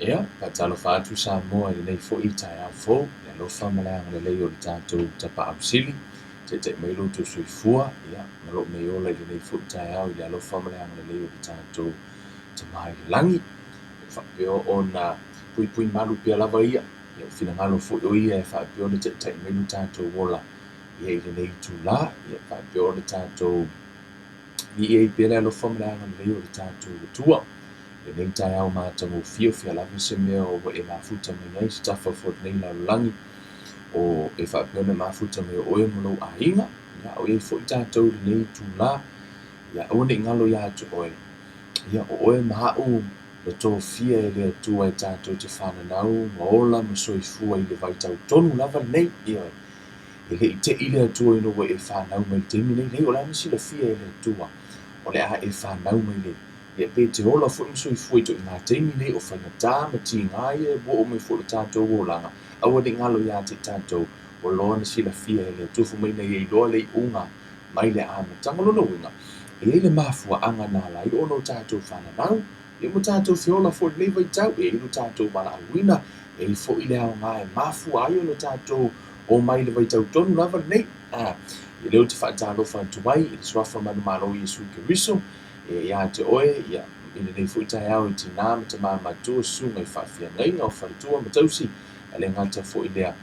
Ia, patalo fatu sa moa i nei fo i tai au fo, ia lo whamalanga le lei o le tātou tapa amsili, te mai loto soifua, ia, ma lo mei ola i le nei fo i tai au, ia lo whamalanga le lei o le tātou te mai langi, whapeo o na pui malu pia lava ia, ia fina ngalo fo o ia e whapeo le te mai lo tātou wola, ia i le nei tu la, ia whapeo le tātou, ni e pia le lo whamalanga le lei o le tātou tua, le nei tai au mātango fio fia lava se mea o e mafuta mai nei se tafa fot nei la langi o e whapeona mafuta mai o e molo a inga ia o e fo i tātou le nei tu la ia o ne ngalo ia atu oe ia o e mahau le tō fia e le atua e tātou te whananau ma ola ma soifua i le vaitau tonu lava nei ia e le i te i le atua ino e whanau mai temi nei nei o la nisi le fia e le atua o le a e whanau mai le ia pe te ola fo im soi foi to ngā teimi nei o whaina tā ma ti ngai e wo o me fo le tātou o langa awa de ngalo ia te tātou o loa na sila fia e le tufu mai nei e loa le unga mai le ama tangalono winga e le mafua anga nā lai o no tātou whananau e mo tātou fiola fo le vai tau e ilo tātou mala awina e fo i le au ngā e mafua ai o no tātou o mai le vai tau tonu lava nei e leo te whaatalo whantuai e te swafa manu malo Yesu Keriso e ia te oe ia ina nei fu tai au i tina ma te mama tu sunga i whawhia ngai ngau whantua ma tausi a le ngata fu i lea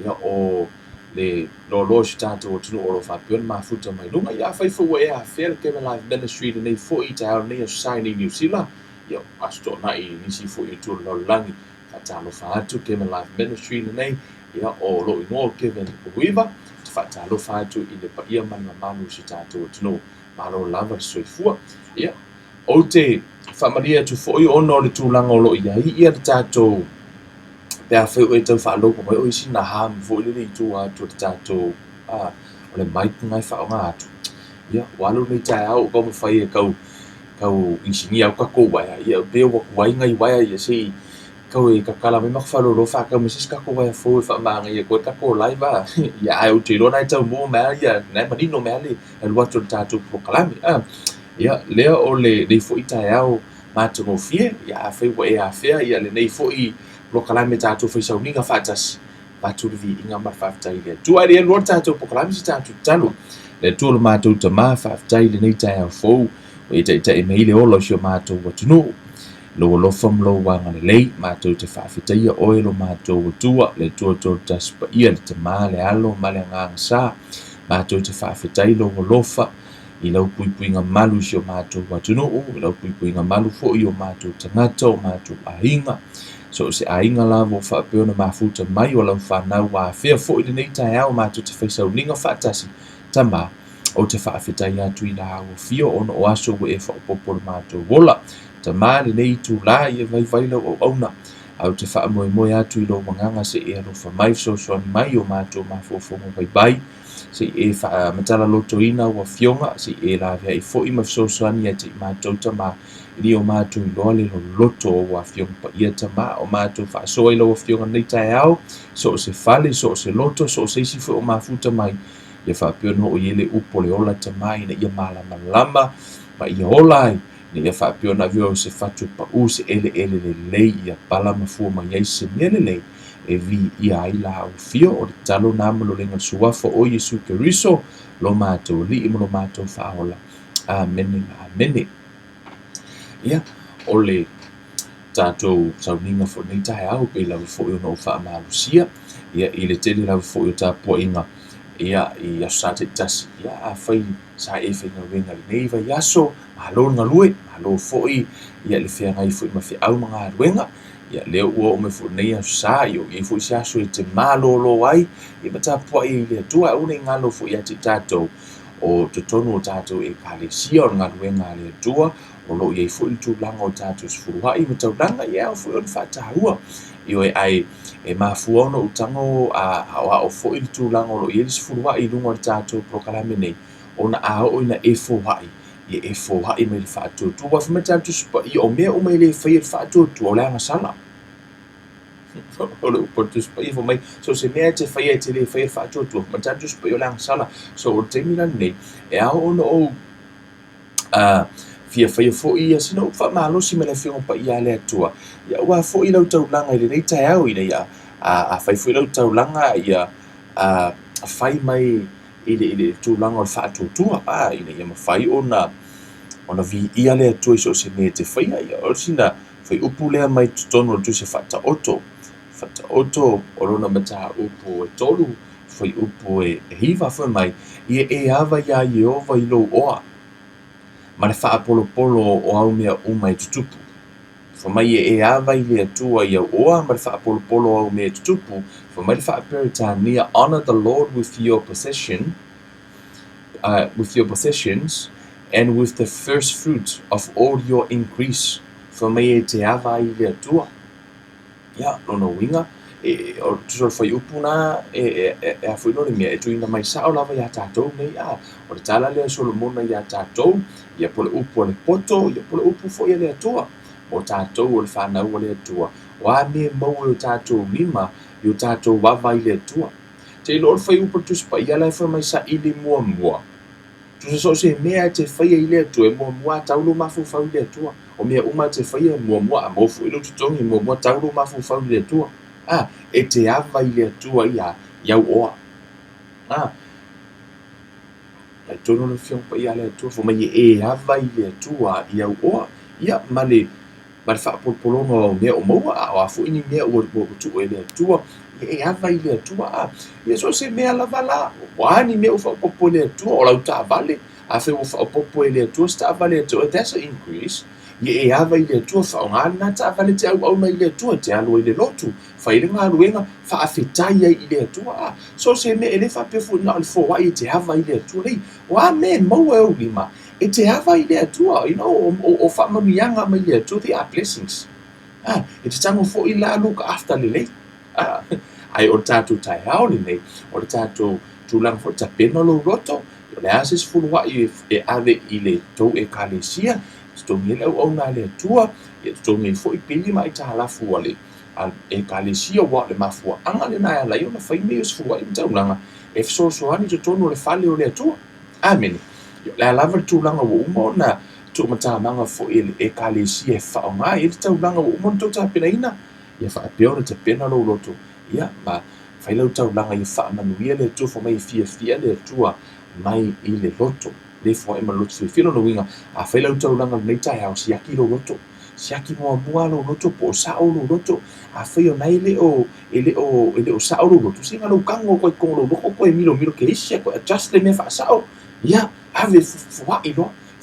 ia o le lo si tātou o tunu o lo whapion ma futa mai lunga ia whaifu e a whea ke me live ministry le nei fu i tai au nei a society New Zealand ia asto na i nisi fu i tu lo langi whatalo whaatu ke me live ministry le nei ia o lo i no Kevin Wiva te whatalo whaatu i le pa ia mana manu si tātou o tunu malo lava soifua ia o te whamaria tu foi ono le tūlanga o lo ia ia te tātou pe a wheu e tau whaaloko mai o isi na ham foi le tu atu te tātou o le maipu ngai whaonga atu ia walu nei tai au ko mo whai e kau insinia au kako waia ia peo waku wai ngai waia ia si kau e kakala me mak whalo lo whaka me sis kako waia fo e whamanga ia koe kako lai ba ia ai o te lo nai tau mo mea ia nai manino mea le e luatu le tātou proklami ia lea o le nei fo i tai au mātango fie ia a whaiwa e a whea ia le nei fo i proklami tātou whaisauninga whaatasi patu vi inga ma whaftai lea tua rea lua tātou proklami si tātou talo le tua le mātou ta maa whaftai le nei tai au fou o e tai mei le olo sio mātou watunu lo lo fam lo wanga le lei mātou te whawhitai o e lo mātou watua le tua tō taspa ia le te maa le alo ma le ngang sa mātou te whawhitai lo lofa i lau puipuinga malu si o mātou watunu i lau puipuinga malu fo i o mātou tangata o mātou ahinga so se ainga lavo whapeo na mafuta mai o lau whanau wa whea fo i le nei tai au mātou te whaisau ninga whaatasi tama o te whaawhitai atu i la o fio ono o aso e whaopopo le mātou wola tama le nei tu la i e vai lau o auna au te whaamoe atu i lo manganga se e alo whamai so mai o mātou mafofongo bai se e matala loto ina ua fionga se e la vea i fo i mafsosoani e te mātou tama ili o mātou i loa le loto o wa fionga pa ia tama o mātou whaasoa i lo o fionga nei tai au so se fale so se loto so se isi fo o mafuta mai ia whapio no o iele upo le ola tama ina ia malama ma ia olai ni ia whapio na vio se fatu pa u se ele le lei ia pala mafua ma iai se mele lei e vi ia ai la au fio o le talo na malo lenga suafa o Yesu Keriso lo mātou li imo lo mātou whaola amene ia o le tātou sauninga fo nei tae au pe lau fo i no wha amarusia ia i le tele lau fo i ta po inga ia i asate tasi ia a whai sa e whenga wenga le nei vai aso malo ngalue malo fo i ia le whea ngai fo i mawhi au mga ruenga ia leo ua o me fo nei a sa yo i fo sia so te malo lo ai i mata po i le tua o nei ngalo fo ia te tatou o te tonu o tatou e palesia o ngaruenga le tua o lo i fo i tu langa o tatou sfurua i mata langa ia o fo i whaatahua i o ai e mafua ono utango a o fo i tu langa o lo i sfurua i lunga o tatou prokalame nei ona a o ina e fo hai i e fo hai me le whaatu tu wa fo mata tu spa i o mea o me le whai le whaatu tu o langa sala o le upotus pa i fo mai so se mea te whai e te le whai whaatu tu mata tu spa i o langa sala so o te mina nei e a ono o fia fai fo'i ia sino faamalosi ma le afioga pa'i iā le atua ia ua fo'i lau taulaga i lenei taeao i le ia a fai fo'i lau taulaga ia fai mai i le tulaga o le fa'atuatua ina ia mafai ona vi'ia le atua i so o se mea te faia ia o sina fai upu lea mai totonu o le tusi fa'ataoto o lona mataupu e tolu fai upu e hiva foi mai ia e ava iā Iehova i lou oa ma le fa'apolopolo o au mea uma e tutupu famai e ava i le atua ia oa ma le fa'apolopolo o au mea tutupu famai le fa'aperetania honor the Lord with your possessions and with the first fruit of all your increase famai e te ava i le atua ia lona uiga o tusol fai upu na a foi no le mea e tuina mai sao lava iā tatou nei o le tala lea Solomona iā tatou ia po le upu o le poto ia po le upu fo'i a le atua mo tatou o le whanau o le atua o a me mau o tatou lima i o tatou wawa i le atua te ilo o le fai upu tusi pa ia lai fai mai sa ili mua tusa so se mea te whaia i le atua e mua taulo mafufau i le atua o mea uma te whaia mua a mofu ilo tutongi mua taulo mafufau i le atua e te ava i le atua ia iau oa ai tono le fiong pa ia le atua fo mai e ava i le atua iau oa ia ma le fa'apolopologa o mea o maua o a fo'i ni mea ua tu'u e le atua e ava i le atua ia so se mea lava la o ani mea ua fa'apopo e le atua o lau ta'avale a fe ua fa'apopo e le atua se ta'avale atua that's an increase ia e ava i le atua fa'aogāle na ta'avale te au'auna i le atua te alo i le lotu fai le galuega fa'afetai ai i le atua so se mea e lē fa'apeafuina o le foa'i e te ava i le atua lei o a me maua e o lima e te ava i le atua o fa'amanuiaga mai le atua they are blessings e te tago fo'i la look after lelei ai o le tatou taeao lenei o le tatou tulaga fo'i tapena o lou loto o le a sesifulua'i e ave i le tou ekalesia totogi le au'auna a le atua ia totogi ai fo'i pili ma i talafu a le ekalesia ua o le mafua'aga lenā e alai ona fai mai o sefulua'i ma taulaga e fesoasoani totonu o le fale o le atua amene le alava le tulaga ua uma ona tu'umatamaga fo'i e le ekalesia e fa'aogā ia le taulaga ua uma ona tou tapenaina ia fa'apea ona tapena lou loto ia ma fai lau taulaga ia fa'amanuia le atua famai e fiafia le atua mai i le loto le foa'i ma loto fiafia lona uiga a fai lau taulaga lenei taeao siaki lou loto siaki muamua lou loto po o sa'o lou loto a fai ona e le o sa'o lou loto siga lou kago koe kogo lou loko koe milomilo ke isi koe adjust le mea fa'asa'o ia ave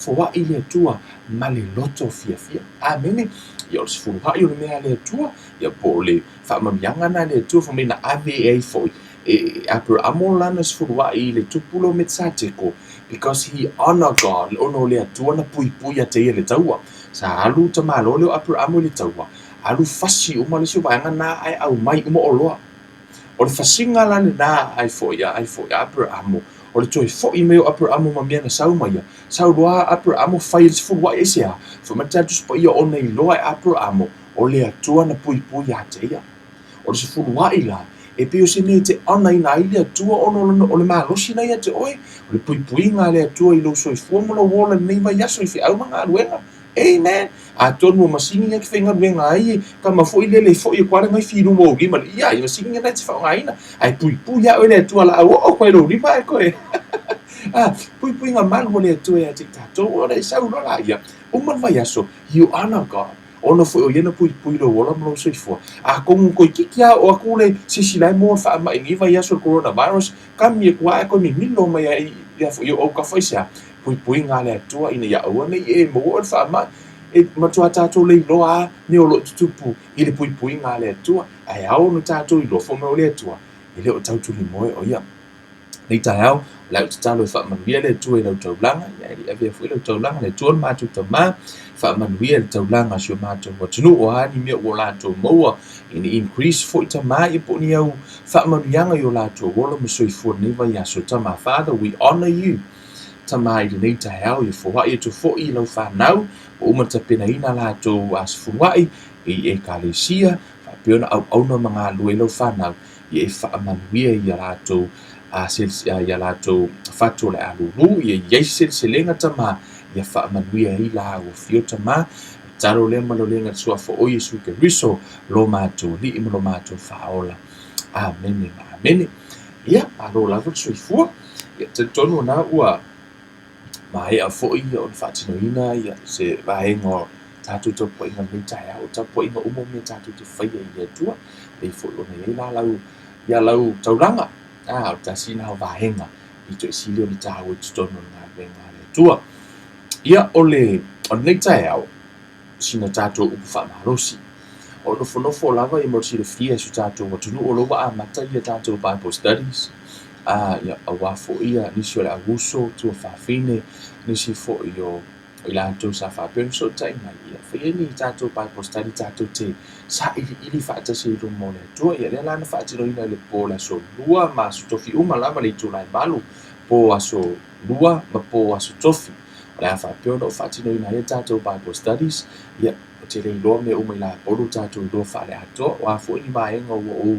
foa'i le atua ma le loto fiafia amene ia o le sefuluha'i o le mea le atua ia po o le fa'amamiaga na le atua famai na ave e ai fo'i e Abramo lana sefulua'i i le tupu lo Metsateko because he honor God ona o le atua na puipui a teia le taua sa alu tamālo leo Abramo i le taua alu fasi uma le siuvaega na ae au mai uma o loa o le fasiga lana na ai fo'i Abramo o le toe fo'i mai o Abramo ma mea na sau mai ia sauloa Abramo fai le sefulua'i esea famatatusi pa ia ona iloa e Abramo o le atua na puipui a teia o le sefulua'i la e pe o se nei te ana ina ai le atua ono o le malosi nei te oe o le puipuiga a le atua i lou soifua mo lou ola lenei vai aso i fe'au ma galuega amen a tonu o masini ai ke faigaluega ai kama fo'i lele fo'i e kualega ai filuma ou lima ia i masini ai te fa'aogāina ae puipui a'o i le atua la o'o koe lou lima e koe puipuiga malu o le atua ia te tatou ona e saulo la ia uma vai aso you honor God ona foi o iena puipui lo ola mo soifua a kongu ko kiki a o akule sisilai mo fa ma ingi vai aso coronavirus kam ye kwa ko mi milo mai ai ya fo yo o ka foi sia puipui ngale atua ina ya o nei e mo o fa ma e matua tatou le loa ne o lo tupu i le puipui ngale atua ai au no tatou i lo fo mo le atua i le o tatou li mo o ia nei taeao lau tatalo e fa'amanuia le atua i lau taulaga ia i li'avea fo'i lau taulaga le atua le matou tamā fa'amanuia le taulaga sio matou atunuu o ani mea ua o latou maua ina increase fo'i tamā ia po'ni au fa'amanuiaga i o latou ola ma soifua lenei vai aso tamā Father we honor you tamā i lenei taeao ia foa'i atu fo'i i lau fanau ua uma tapenaina latou asefulua'i i ekalesia fa'apea ona au'auna ma galua i lau fanau ia e fa'amanuia ia latou ia latou fatu o le alulu ia iai seleselega tamā ia whaamanuia i la o fiota ma, taro le malolenga sua fo o Yesu ke riso lo mātou li ima lo mātou whaola. Amen, amen. Ia, aro lava soifua, ia te tonu na ua mai a fo i o whaatino ina, ia se vaengo tātou te po inga mei tai au, ta po inga umo me tātou te whaia i atua, pei fo lona i la lau, ia lau tauranga, o ta sina o vaenga, i to isili o ni tāu e tutono ngā venga le atua. Ia ole, o nei tai au, sina tātou upu whaamarosi. O nofo lava i morsi le fia su tātou watunu o lowa a mata i a tātou Bible Studies. Ia a wafo ia nisi o le aguso tua whawhine, nisi fo i o i lātou sa whapeo so tai mai ia. Whaia ni tātou Bible Study tātou te sa ili whaatase i rumo le atua. Ia lea lana whaatino ina le po la so lua ma su tofi uma lava le tūlai malu. Po aso lua ma po aso tofi. O le a whapeo no whaatino ina ia tātou Bible Studies. Ia o te rei loa me umai la polu tātou loa whaale ato. O a fo ini maenga o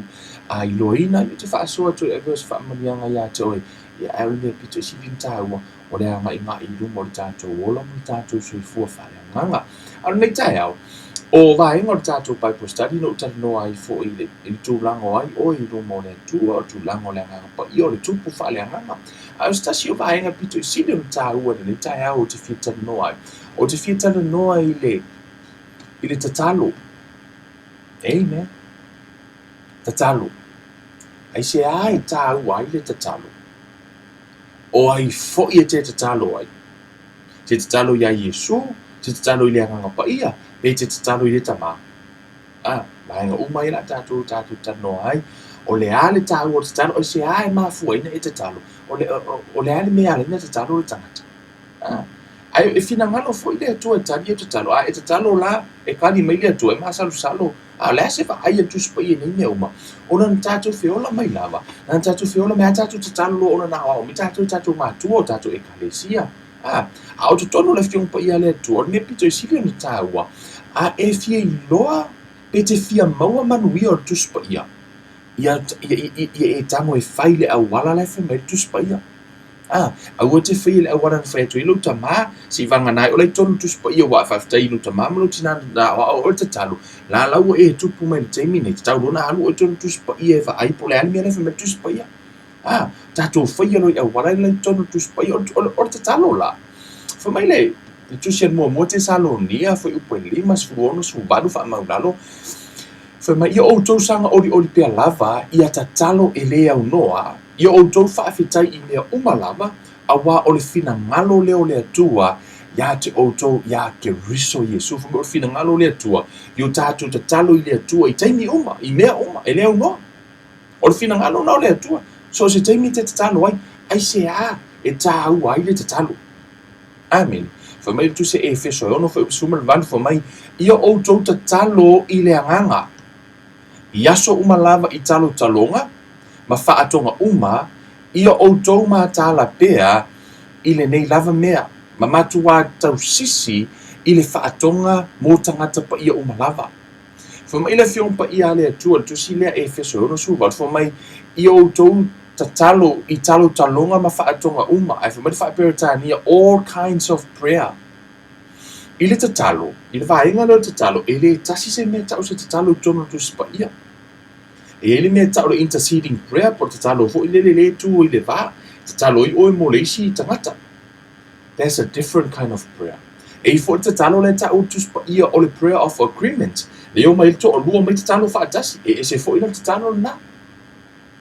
a iloina i te whaasoa tu e veos whaamanianga ia te oi. Ia e me pito i sirin tāua. O le anga i ngā i rumo le tātou ola mo le tātou sui fua whaale nganga. Ano nei tai au, o vaenga le tātou Bible Study no utari noa i fo i le tūlango ai o i rumo le tua o tūlango le nganga pa i o le tupu whaale nganga. Au stasi o vaenga pito i siri o tāua le nei tai au o te whietana noa ai. O te whietana noa i le tatalo. Amen. Tatalo. Ai se ai tāua ai le tatalo. O ai fo i te tatalo ai. Te tatalo ia Yesu, te tatalo i le anganga pa ia, pe te tatalo i le tama. Maenga umai la tātou tano ai. O le ale tāu o te tatalo, o se ai mafua ina e tatalo. O le ale mea le ina tatalo le tangata. Ai e fina ngalo fo i le atua e tani e tatalo. E tatalo la e kani mai le atua e masalu salo. Le se fa ai atu spa i nei uma. Ona na tātou whiola mai lava. Na tātou whiola mea tātou tatalo lo ona na o. Mi tātou mātua o tātou e kalesia. O te tono le whiong pa ia le atua. Ne pito i sili ona tāua. E fia i loa. Pe te fia maua manuia o tu spa ia. Ia e tango e whai le awala le wha mai tu spa ia. Aua te whai le awala na whai atu i lo tamā. Si vanganai o le tono tu spa ia wa whaftai ino tamā. Mano tina na o te talo. La lau e tupu mai le teimi nei. Te tau lona alu o tono tu spa ia e wha aipo le alimia le wha mai tu spa ia. Tātou whai alo i awala le tono tu spa ia o te talo la. Wha mai le. Tu sian mua te Salonia. Whai upo e lima sfuono sfuwadu wha maulalo. Wha mai ia o tau sanga ori pia lava. Ia ta talo e le au noa. Ia o tau whaafitai i mea umalava, a wā o le whina ngalo leo le atua, ia te o tau, ia ke riso Yesu, wha o le whina ngalo le atua, i o tātou ta talo i le atua, i taimi uma, i mea uma, e leo noa. O le whina ngalo nao le atua, so se taimi te talo ai, ai se e tā au ai le talo. Amen. Wha mai tu se e feso e ono wha upsuma le vani, wha mai, ia o tau ta talo i le anganga. I aso umalava i talo talonga, ma whaatonga uma, ia o tau mā tāla pēa, i le nei lava mea, ma matua tau sisi, i le whaatonga mō tangata pa ia uma lava. Wha mai le whiong pa ia le atua, tu si lea e wheso ono suwa, wha mai ia o tau ta talo, i talo talonga ma whaatonga uma, ai wha mai whaaperetania all kinds of prayer. I le ta talo, i le whaenga leo ta talo, e le tasi se mea tau se ta talo tono tu si pa ia. E ele mea tau le interceding prayer po te talo fo i le tu i le vā. Te talo i oe mo le isi i tangata. There's a different kind of prayer. E fo te talo le tau tuspa ia o le prayer of agreement. Le o mai to o lua mai te talo whaatasi. E se fo i la te talo na.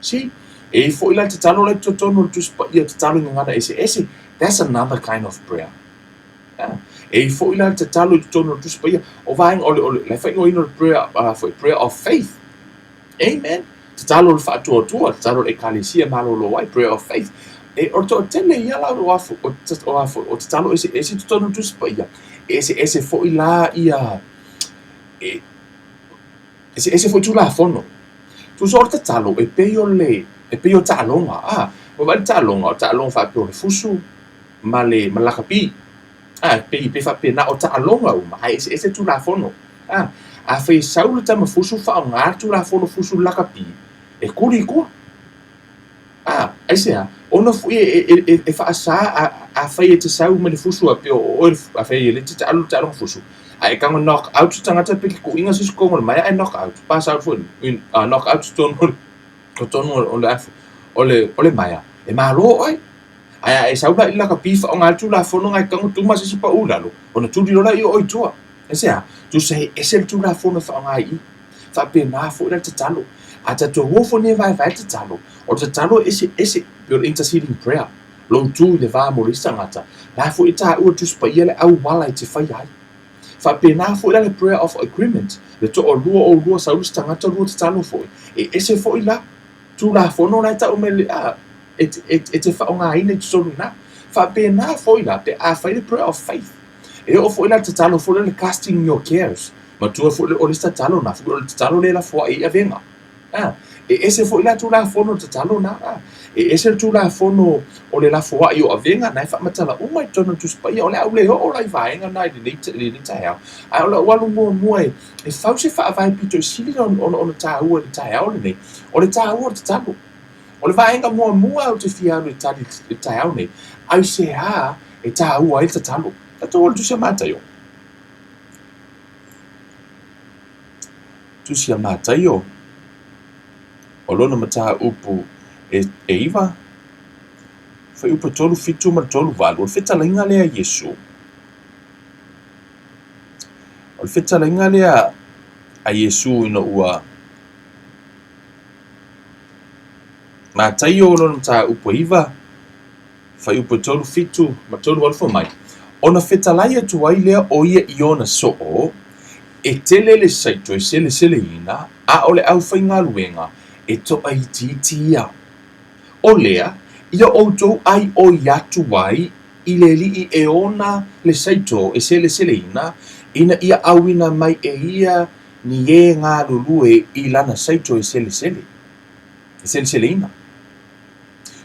Si? E fo i la te talo le to tono tuspa ia te talo ngana ese. That's another kind of prayer. E fo i la te talo te tono tuspa ia. O vaeng o le whaingo ino prayer of faith. Amen. Te talo le whaatua, te talo le kalesia malolo ai, prayer of faith. E o to tele ia la o afu, o te talo ese te tono tuspa ia. Ese fo i la ia, ese fo i tu la fono. Tu so te talo, e peio talonga, o vai talonga whaapio le fusu, ma lakapi. Pe whape na o talonga uma, ese tu la fono. A fai saulu tama fusu wha ngātu la fono fusu lakapi. E kuri kua. Ai sea, ona fu e fa sa a fa te sau me le fusu a pe o a fa le te alu te alu fusu ai ka knock out tangata pe ko inga sis ko mai ai knock out pass out fu knock out ton ko ton ole mai e malo ai ai sau la ila ka pifa o ngal tu la fono ngai ka tu ma si pa ulalo ona tu di la io oi tua e sea tu sei e se tu la fono fa ngai fa pe na fu la te talo a te to wo fo ne vai te talo o te talo ese your interceding prayer lo tu le va mo risangata la fu ita u tu spa ile au wala te fa ai fa pe na fu la prayer of agreement le to o lua sa u stangata lu te talo fo e ese fo ila tu la fono na ta o me a te fa nga ina so na fa pe na fo ila pe a fa the prayer of faith e o fo ila te talo fo le casting your cares ma tu fo le o le talo na fo le talo le la fo e avenga e ese fo ila tu la fono te talo na e ese tu la fono o le la fo io avenga na fa matala o mai tono tu spa o le au le o lai vai nga na di ni ta ya ai o walu mo e fa se fa vai pito sili on ta u ta ya o le o le ta u te talo o le vai nga mo au te fia o le ta ya o ne ai se ha e ta u ai te talo ta to tu se mata yo tu se mata yo o lona mata upu e iwa fa upu tolu fitu ma tolu valu o feta lainga lea Yesu o feta lainga lea a Yesu ina ua mata yo lona mata upu iwa fa upu tolu fitu ma tolu valu mai ona feta laia tu ai lea o ia iona soo e tele le saito e sele ina a ole au fainga luenga e to ai titia o lea ia outou ai o iatu ai i le lii e ona le saito e sele ina ia awina mai e ia ni e ngā lulue i lana saito e sele ina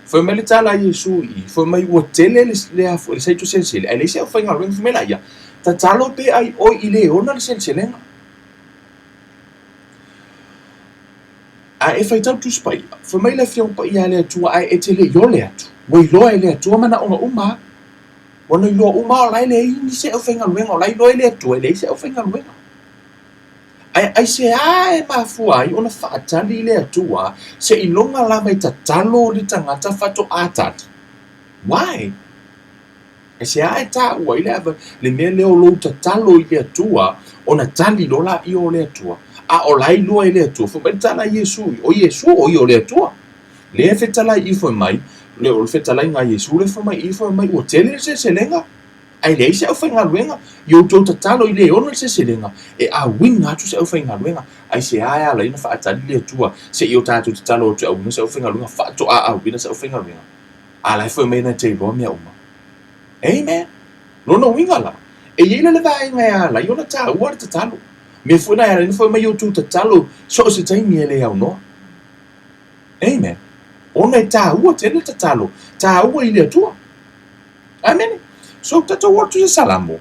foi mai le tala Yesu i foi mai ua tele le saito sele ai le se au fainga luenga foi mai la ia ta talo pe ai o i le ona le sele a e fai tau tu spai foi mai le fiong pa ia le tua ai e tele yo le atu moi lo e le tua mana ona uma ona lo uma lai le ni se o fenga luenga lai lo le tua le se o fenga luenga ai se ai ma fu ai ona fa tali le tua se i longa la mai ta talo li tanga ta fato atat why e se ai ta ua ile ava le me le o lo ta talo i le tua ona tali lo la i o le tua a o lai lua i le atua fo mai tala Yesu o i o le atua le fetala i fo mai le o fetala nga Yesu le fo mai i fo mai o tele se lenga ai le se o fa nga luenga yo to talo i le ona se lenga e a winga tu se o fa nga luenga ai se ai ala ina fa atali le atua se yo ta tu talo tu au se o fa nga luenga fa to a wina se o fa nga luenga ala fo mai na te bo mia uma amen no winga la e ile le vai nga la yo na ta wa ta talo me foi na era foi mai tu talo so se tai mi ele au no amen ona ta u te le talo ta u ile tu amen so tato wa tu salamo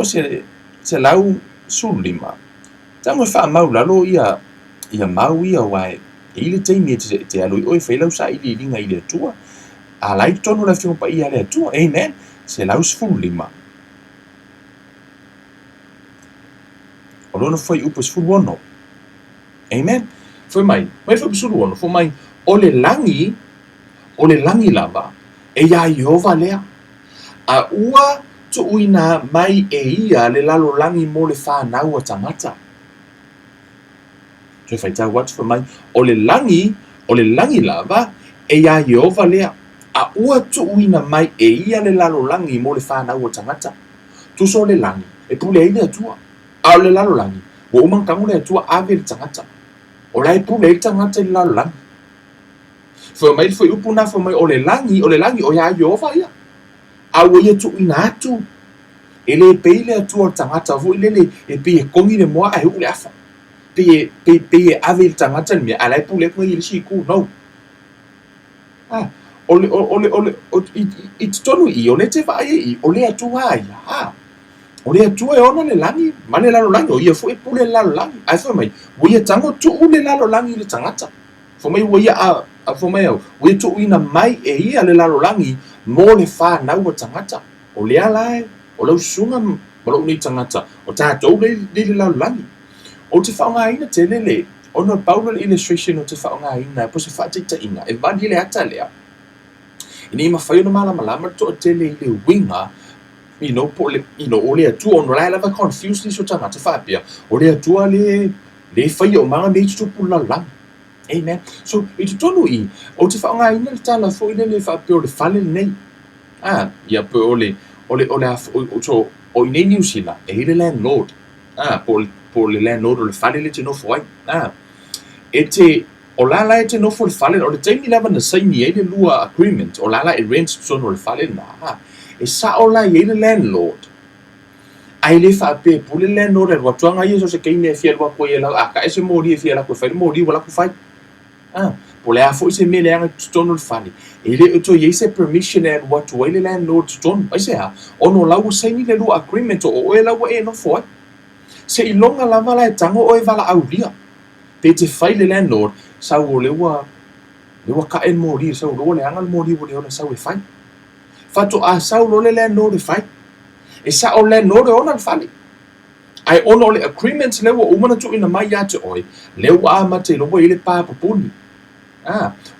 se lau sulima tamo fa mau la lo ia mau ia wai ile tai mi te alo oi fe lau sa ile linga ile tu a lai tono la fiong pa ia le tu amen se lau sulima o lona foi upa sfuluono amen foi mai foi sfuluono foi mai o le langi lava e ia Jehova lea a ua tu uina mai e ia le lalo langi mo le whanau a tangata tu fai tau watu foi mai o le langi lava e ia Jehova lea a ua tu uina mai e ia le lalo langi mo le whanau a tangata tu so le langi e pule ile atua a le lalo langi o umang kangu le tua ave le tangata o lai pu le tangata le lalo langi foi mai foi upuna foi mai o le langi o ia Jehova ia a o ia tu ina atu ele pe le tua tangata vo ile e pe kongi le moa ai u le afa pe ave le tangata me a lai pu le ko ile si ku no o it's tonu i o le te vai i o le atua ia o le atua e ona le langi ma le lalo langi o ia fu e pule lalo langi ai foi mai o ia tango tu le lalo langi le tangata foi mai o ia a fo mai au we tu ina mai e ia le lalolangi mo le whanau o tangata o le alae o lau sunga mo lau ni tangata o tātou le lalolangi o te whaonga ina te lele o no Paulo illustration o te whaonga ina po se whaatita ina e vani le ata lea ini ma whai ona malama to te le winga po le o le atua o no lai lava confused ni so tangata whaapia o le atua le whai o manga me tupu lalolangi. Amen. So itu tonu I o te whaonga ina le tala fo ina le whaapia o le whale nei. Ia pe o i nei New Zealand e le landlord. Po le landlord o le whale le te nofo ai. E te o lala e te nofo le whale o le taimi lava na saini e le lua agreement o lala e rent sono le whale na. E sa o la i le landlord. Ai le whaapia po le landlord e watuanga I so se keine e fia lua koe e lau ka ese mori e fia la koe whai mori wala koe whai. Po le a fo se me le anga tono le whale. E le uto i se permission e watu ai le landlord tono. Ai se ha, ono lau saini le lua agreement o e lau e nofo ai. Se I longa lava la e tango o e wala au lia. Pe te whai le landlord, sau o lewa ka en mori, sau o le anga le mori o le ona sau e whai. Fato a sau lo le landlord e whai. E sa o landlord e ona le whale. Ai ono le agreements lewa umana tu ina mai ate oi, lewa a mate lowa I le pāpapuni.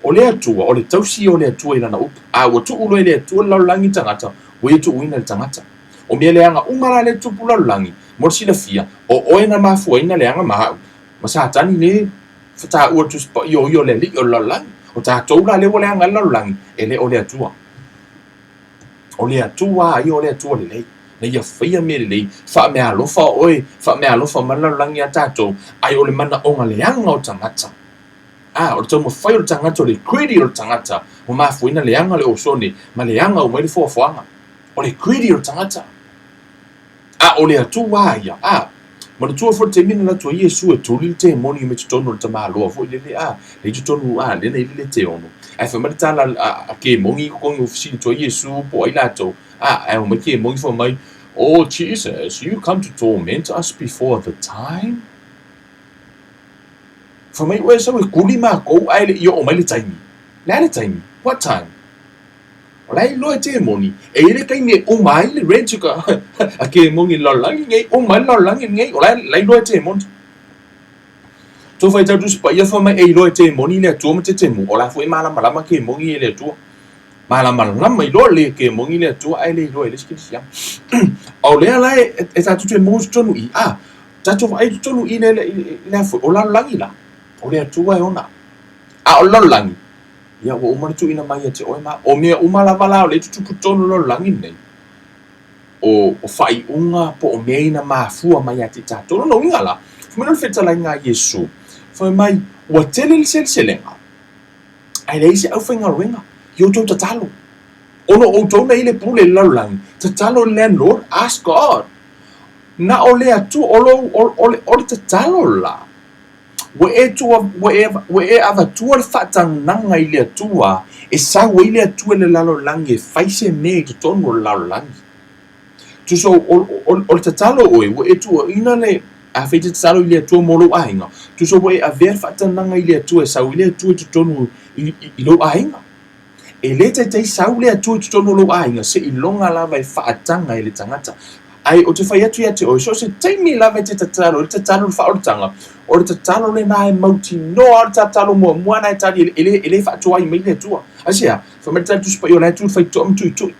O le atua, o le tausi o le atua I lana upu. O tu ulo I le atua laulangi tangata, o e tu uina le tangata. O mea le anga umara le tupu laulangi, mo sila fia, o oena mafua ina le anga mahau. Masa tani ne, fata ua tu spa io le li o laulangi. O tātou la lewa le anga laulangi, e le o le atua. O le atua, I o le atua le lei. Na ia whaia me lei, wha mea alofa oe, wha mea alofa malalangi a tātou, ai o le mana onga le anga o tangata. O le tau ma whai o le tangata, o le greedy o le tangata, o mafuina le anga le osone, ma le anga o mai le fuafuanga. O le greedy o le tangata. O le atua ia, ma le tua fo te mina la tua Iesu e tuli te moni me tutono le tamaloa, fo le le tutono le nei le te ono. Ai fa ma tala a ke mongi ko ngi ofisi tua Iesu po ai lato. O mai ke mongi fo mai, oh Jesus, you come to torment us before the time? For mai we so kuli ma ko ai le yo o mai le taimi. Le taimi. What time? Olai lo te moni. E le kai ne o mai le rent ka. A ke mongi lo langi ngai o mai lo langi ngai olai lai lo te moni. To fai tau spa ia fa mai e lo te moni le to mate te mo. Ola foi mala mala ke mongi le to. Mala mala mai lo le ke mongi le to ai le lo le skisia. O le ala e tatu te mo tonu I. Tatu ai tonu I le foi ola langi la. O le atua e ona. O lolangi. Ia o umana tu ina mai te oe ma. O mea umala wala o le tutupu tonu lolangi nei. O whai unga po o mea ina mafua mai ati tātou. No inga la. Fumena le whetala ngā Iesu. Whai mai, ua tele le selenga. Ai le isi au whainga ruenga. Io tau tatalo. Ono o tau nei le pule lolangi. Tatalo landlord, ask God. Na o le atu o le tatalo la. We e ava tua le whatananga I le atua, e sa I le atua le lalolangi, e whaise me to tonu le lalolangi. Tu so, o le tatalo oe, we e tua ina le, a whaite tatalo I le atua molo ahinga. Tu so, we a ver whatananga I le atua, e sa I le atua to tonu I lo ahinga. E le te sa I le atua to tonu lo ahinga, se I longa lava e whaatanga I le tangata. Ai o te whai atu ia te oi, so se teimi lawe te tatalo, le tatalo le whaorotanga, o le tatalo le nae mauti noa, le tatalo mua nae tari, ele whaatua I mei le tua. Asia, whamata tu spa I o lai tu whai toa mtu I tui.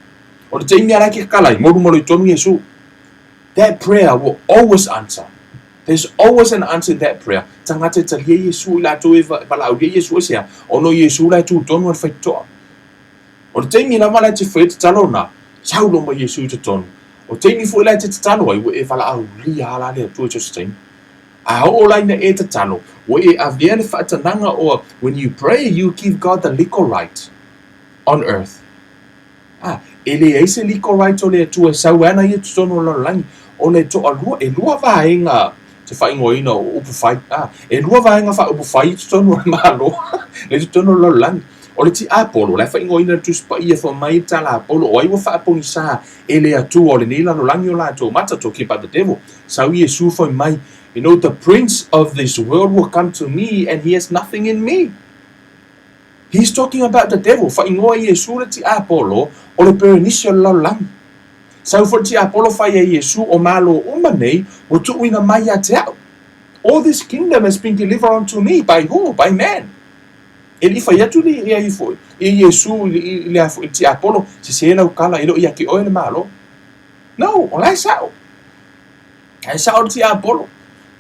O le teimi ala ke kalai, moru moro I tonu Iesu. That prayer will always answer. There's always an answer in that prayer. Tangata talia Iesu, la tu e wala auria Iesu asia, ono Iesu la tu tonu al whai toa. O le teimi la mala te whai tatalo na, saulo ma Iesu te tonu. O teimi fo ila te tatalo ai, e wala au lia ala le atua te teimi. A o laina e tatalo, e avea le whaatananga o, when you pray, you give God the legal right on earth. E le eise legal right o le atua, sau ana I tu tono langi, o le to alua, e lua vaenga, te whaingoina o upu whai, e lua vaenga wha upu whai tu tono malo, le tu tono langi. O le ti Apollo, le whaingoina tu spa ia wha mai tala Apollo, o ai wa whaaponi sa e le atua o le nila no langi o la to mata talking about the devil. Sau Iesu whai mai, you know, the prince of this world will come to me and he has nothing in me. He's talking about the devil. Fa ingoa Yesu le ti Apollo o le perenisia la lang. Sau for ti Apollo fa Yesu o malo umanei o tu ina mai a te au. All this kingdom has been delivered unto me by who? By man. Ele fa yatu li ia ifo. I Yesu le ti Apollo se la ukala ilo ia ki o le malo. No, o lai sao. Ai sao ti Apollo.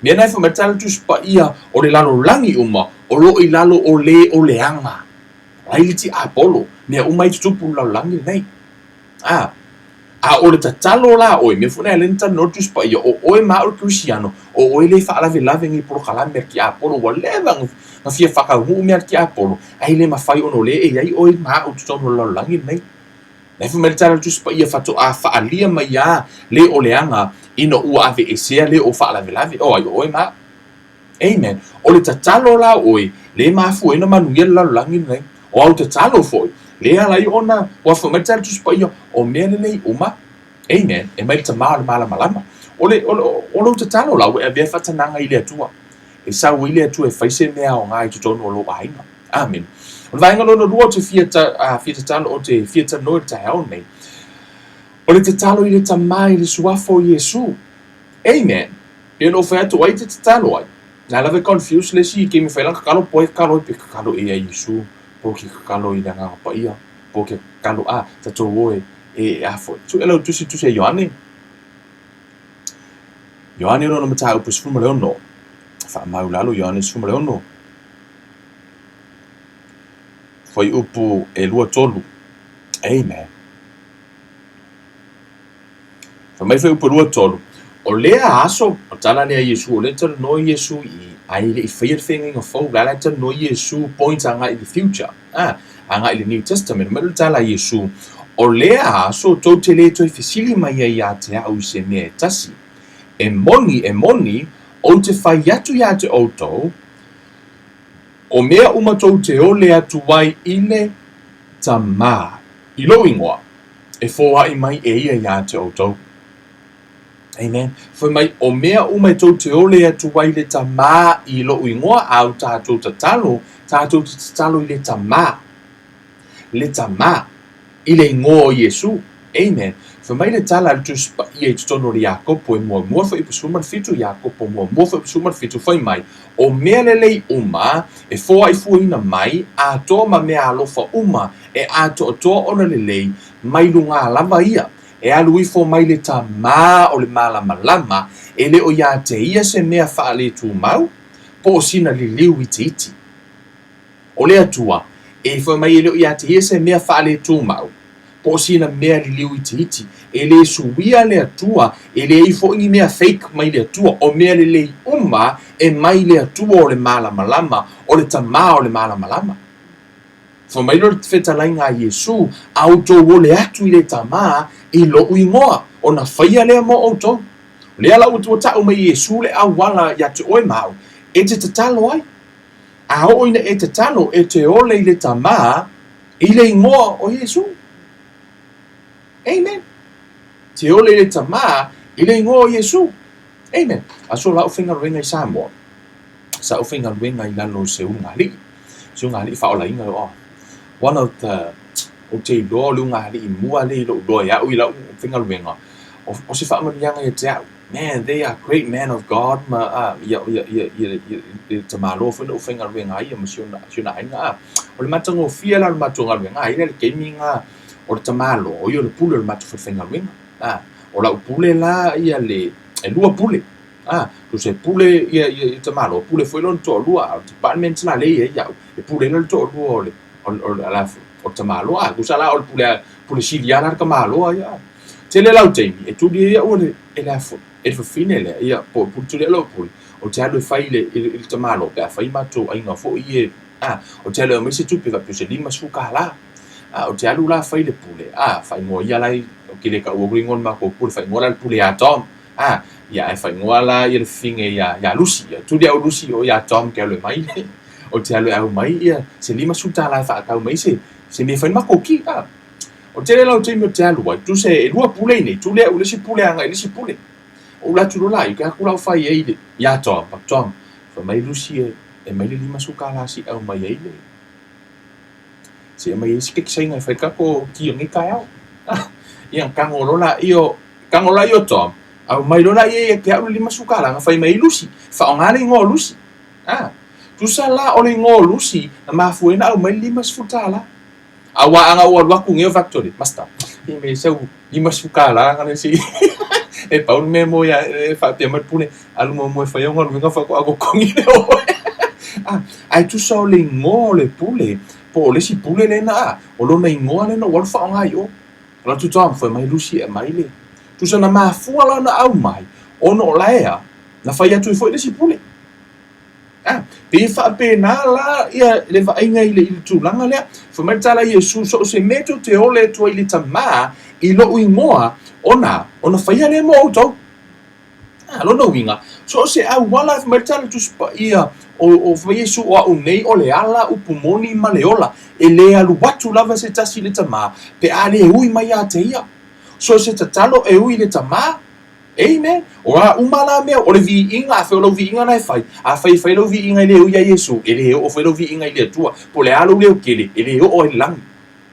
Mea nai fa matala tu spa ia o le lalo langi uma o lo I lalo o le anga. Ai ti Apollo, mea umai tupu lau langi nei. O le tatalo la oi, me funa le nta notus pa ia o oi maur Cristiano, o oi le fa lave ngi pro kala mer ki Apollo wa leva nga fia faka hu mer ki Apollo. Ai le mafai ono le e ai oi maur tupu lau langi nei. Nai fu meltala tus pa ia fatu a fa alia mai ia le o le anga ino ua ave esea le o fa lave o ai oi ma. Amen. O le tatalo la oi, le mafu ina manuia lau langi nei. O au te talo foi. Lea lai ona wa fa matal tu spa yo o mele nei uma. Amen. E mai te mala malama. O te talo la e ve fa tananga ile tua. E sa ile tua e faise mea o ngai tu tono lo baina. Amen. O vai ngalo no duo te fieta talo o te fieta no te hao nei. O le te talo ile ta mai le suafo Yesu. Amen. E no fa to ai te talo ai. Na lave confuse le si ke mi fa lang kalo poi kalo pe kalo e Yesu. Po ki kalo I nga pa ia po ke kalo ta to oe e afo tu elo tu se Ioane no mata o pus fumo no fa mau lalo Ioane fumo no foi upu e lua tolu amen fa mai foi upu lua tolu o lea aso o tala lea Yesu o le tala no Yesu ai le fair thing of fo la tala no Yesu points anga in the future anga in the New Testament ma tala Yesu o lea aso totele to fisili mai ia te au se me tasi e moni o te fai atu ia te auto o mea umatou te ole atu wai ile tama I lo ingoa e fo ai mai e ia te auto. Amen. Foi mai o mea umai tau te ole atu wai le tama I lo ingoa au tātou tatalo I le tama I le ingoa Yesu. Amen. Foi mai le tala al tus pa I e tutono ri Jakopo e mua foi ipusuma fitu Jakopo mua foi ipusuma fitu foi mai o mea lelei uma e fo ai fuina mai a to ma mea alofa uma e a to ona lelei mai lunga lava ia. E alu ifo mai le tama o le malama e le o ia te ia se mea faa le tu mau po o sina li liu I te iti. O le atua e ifo mai e le o ia te ia se mea faa le tu mau po o sina mea li liu I te iti. E le suia le atua e le ifo ingi mea fake mai le atua o mea le lei uma e mai le atua o le malama o le tama o le malama. Fa mai lo feta lai ngā Yesu au tō wole atu I le tama I lo uingoa o na whaia lea mo o tō. Lea la utua tau mai Yesu le au wala ya te oe mau e te tatalo ai. A o ina e te talo e te ole I le tama I le ingoa o Yesu. Amen. Te ole I le tama I le ingoa o Yesu. Amen. Aso la uwhinga ruenga I Samoa. Sa uwhinga ruenga I lalo se ungali. Se ungali whaola inga o. One of the o te lo lunga I mua le lo do ya u la uwhinga ruenga. O se whaamanianga I te au. Man, they are great man of God. Ma te malo funa uwhinga ruenga I ma siuna inga. O le matango fia la matango ruenga I le keminga o le tamalo o yo le pule le matu uwhinga ruenga. O la upule la ia le e lua pule. Tu se pule ia tamalo pule foi lon to lua department la le ia e pule le to lua o la o tamalo ku sala o pule siliana ka malo ia te le lau temi e tu ia o le e la fo e fo finele ia po tu le lo pule o te alo fai le il tamalo ka fai mato ai nga fo ie o te alo me se tu pe va se lima su ka la o te alo la fai le pule fai mo ia lai o ke le ka o gringon ma ko pule fai mo la pule a tom ia e fai ngoala ia le finge ia lusi tu dia o lusi o ia tom ke le mai o te alo au mai ia se lima su ta la fa ka mai se me fai ma ko ki o te lau te mo te alo wai tu se e lua pule nei tu le o le si pule anga le si pule o la tu la ka ku la fai e ia tom fa mai lusi e mai le lima su ka la si au mai e Se mai se ke sai ngai fai ka ko ki ngi ka au. Yang kangola io tom. Au mai lola ye ke au lima sukala nga fai mai lusi. Fa ngale ngo lusi. Tu sala ole ngo lusi na mafuena au mai lima sfutala. Awa anga wa ku ngeo factory master. Me seu lima sukala ngale si. E paul me mo ya fa te mat pune alu mo fa yo ngol nga fa ko ako kongi o. Ai tu sa ole ngo le pule. Po le si pule le na. O lo nei ngo le no wa fa nga yo. La tu tom foi mai lusi e mai le. Tu sa na mafua la na au mai. Ono laea na fa ya tu foi le si pule. Pe fa pe na la ia le va inga ile tu langa le. Fa mai tala Yesu so se meto te ole to ile tama I lo uingoa ona fa ia le mo auto. Lo no winga. So se au wala fa mai tala tu spa ia o fa Yesu o nei ole ala upumoni maleola. E le alu watu lava se tasi le tama pe ale ui mai a te ia. So se tatalo e ui le tama. Amen. Ora umala me o le vi inga fa lo vi inga nai fai. A fai lo vi inga le ui a Yesu. Ele o fa lo vi inga le tua. Po le alu le kele. Ele o e lang.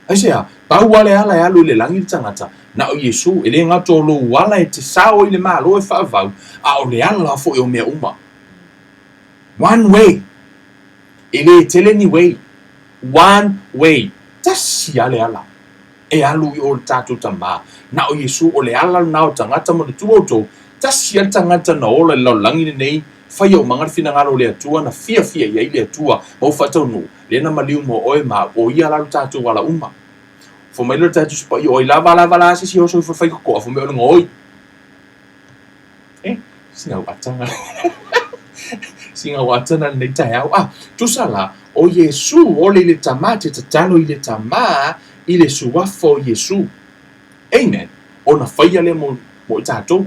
Ai se a pa wale ala alu le lang I tangata. Na o Yesu ele nga to lo wala e te sao I le malo e fa vau. A o le ala fo o me uma. One way. Ele tele ni way. One way. Tasi ale ala. E alu I o tatu tama. Na o Yesu o le ala na o tangata mo le tuoto. Tasi al tangata na o le langi nei. Fai o mangar fina ngalo le atua na fia ia I le atua. Mau fatau no. Le na maliu mo oe ma o ia lalu tatu wala uma. Fo mai lo tatu spa I oi lava la si o so fai ko fo me o ngoi. Singa watanga. Singa watana nei tai au. Tu sala o Yesu o le tamate tatalo I le tama I le suafo Yesu. Amen. Ona fai ale mo tatu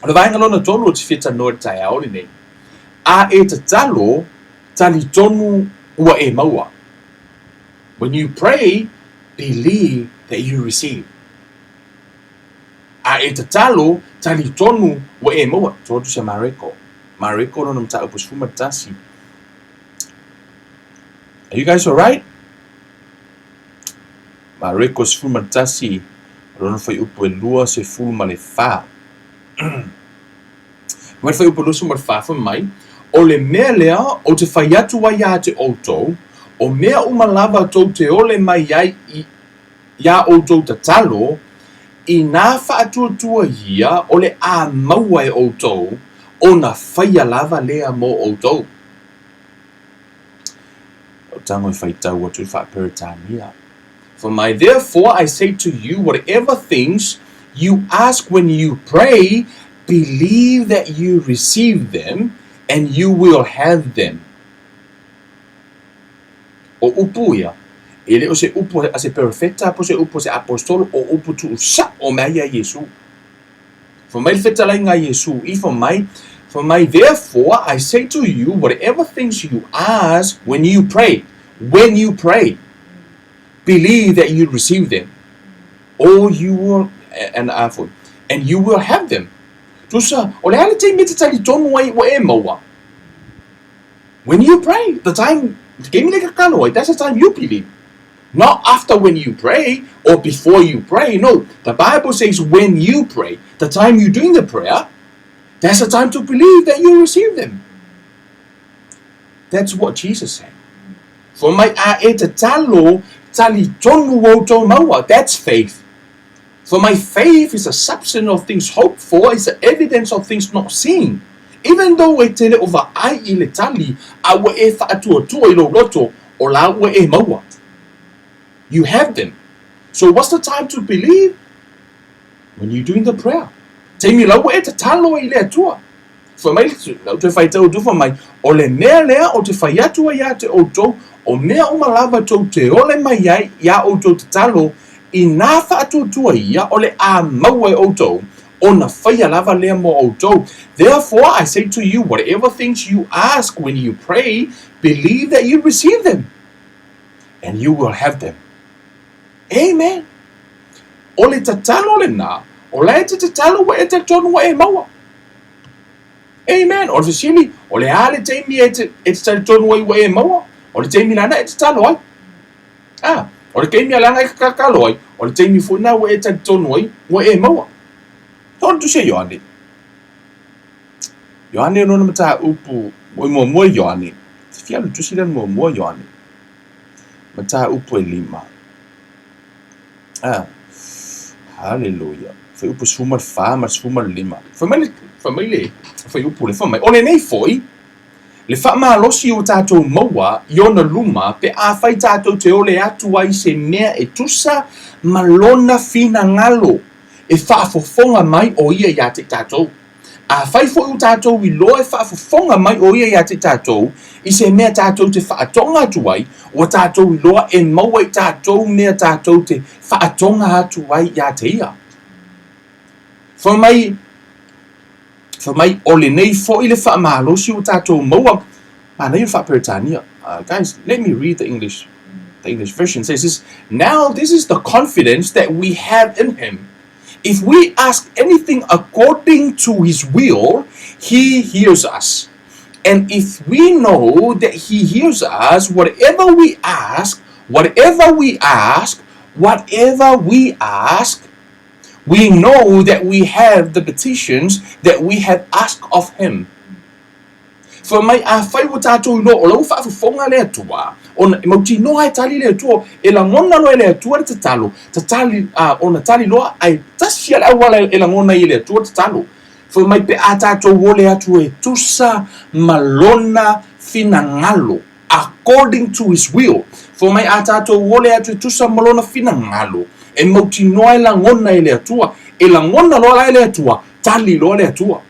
Ona vai ngalo tonu o te fita no tai au le nei. E tatalo tali tonu ua e maua. When you pray, believe that you receive. E tatalo tali tonu ua e maua. Totu se mareko. Mareko no nam ta upus fuma tasi. Are you guys alright? Mareko se fuma tasi. Rono fai upu e lua se fuma le fa. Mai fai upu lua se fuma le fa mai. O le mea lea o te whai atu wai a te outou, o mea umalava tau te ole mai ai ia outou ta talo, I nā whaatua ia o le a maua e outou, o na whai lava lea mo outou. O tango I whai tau atu whaaperetamia. For my therefore I say to you, whatever things you ask when you pray, believe that you receive them, and you will have them. O upu ia. Ele o se upu a se perfecta, po se upu se apostolo, o upu tu sa o mai a Yesu. For mai feta lai ngā Yesu. For my therefore I say to you, whatever things you ask when you pray, believe that you receive them, or you will, and you will have them. Tusa, o le ale te mete tali tonu ai wa e maua. When you pray, the time, that's the time you believe. Not after when you pray or before you pray. No, the Bible says when you pray, the time you're doing the prayer, that's the time to believe that you receive them. That's what Jesus said. For my talo tali tonu woto maua, that's faith. For my faith is a substance of things hoped for, it's the evidence of things not seen. Even though we tele over ai ile tali, awa e whaatua ilo roto, o la awa e maua. You have them. So what's the time to believe? When you're doing the prayer. Te mi lawa e te talo ile atua. For my, te whai tau du for my, o le mea lea o te whai atua ia te oto, o mea umalava tau te ole mai ai, ia oto te talo, I nā whaatua ia o le a maua e outou, o na whaia lava lea mo outou. Therefore, I say to you, whatever things you ask when you pray, believe that you receive them, and you will have them. Amen. O le tatalo le nā, o le te tatalo wa e te tonu wa e maua. Amen. O le sili, o le ale teimi e te tonu wa e maua, o le teimi lana e te talo ai. o le keimi alanga I kakalo ai o le teimi funa ua e tatonu ai ua e maua tonu tu se Ioane Ioane no na mata upu o mo Ioane fia lu tu si le mo Ioane mata upu e 5 haleluia foi upu suma fa ma suma 5 foi upu le famai o le nei foi le faamalosi o tatou maua I ona luma pe a fai tatou te ole atu ai se mea e tusa ma lona finagalo e faafofoga mai o ia iā te tatou a fai foi o tatou I loa e faafofoga mai o ia iā te tatou I se mea tatou te faatoga atu ai ua tatou I loa e maua I tatou mea tatou te faatoga atu ai iā te ia Famai o le nei fo'i le faamalosi o tatou maua manai o faaperetania. Guys, let me read the English version. It says this, now this is the confidence that we have in him. If we ask anything according to his will, he hears us. And if we know that he hears us, whatever we ask, we know that we have the petitions that we have asked of him. For mai a fai o tatou no o lau faafofoga le atua ona e mautinoa e tali le atua e lagona loa le atua le tatalo ona tali loa ai tasi ala ua e lagona I le atua le tatalo for mai pe a tatou o le atu e tusa malona finagalo according to his will for mai a tatou o le atu e tusa malona finagalo e mautinoa e lagona I le atua e lagona loa le atua tali loa le atua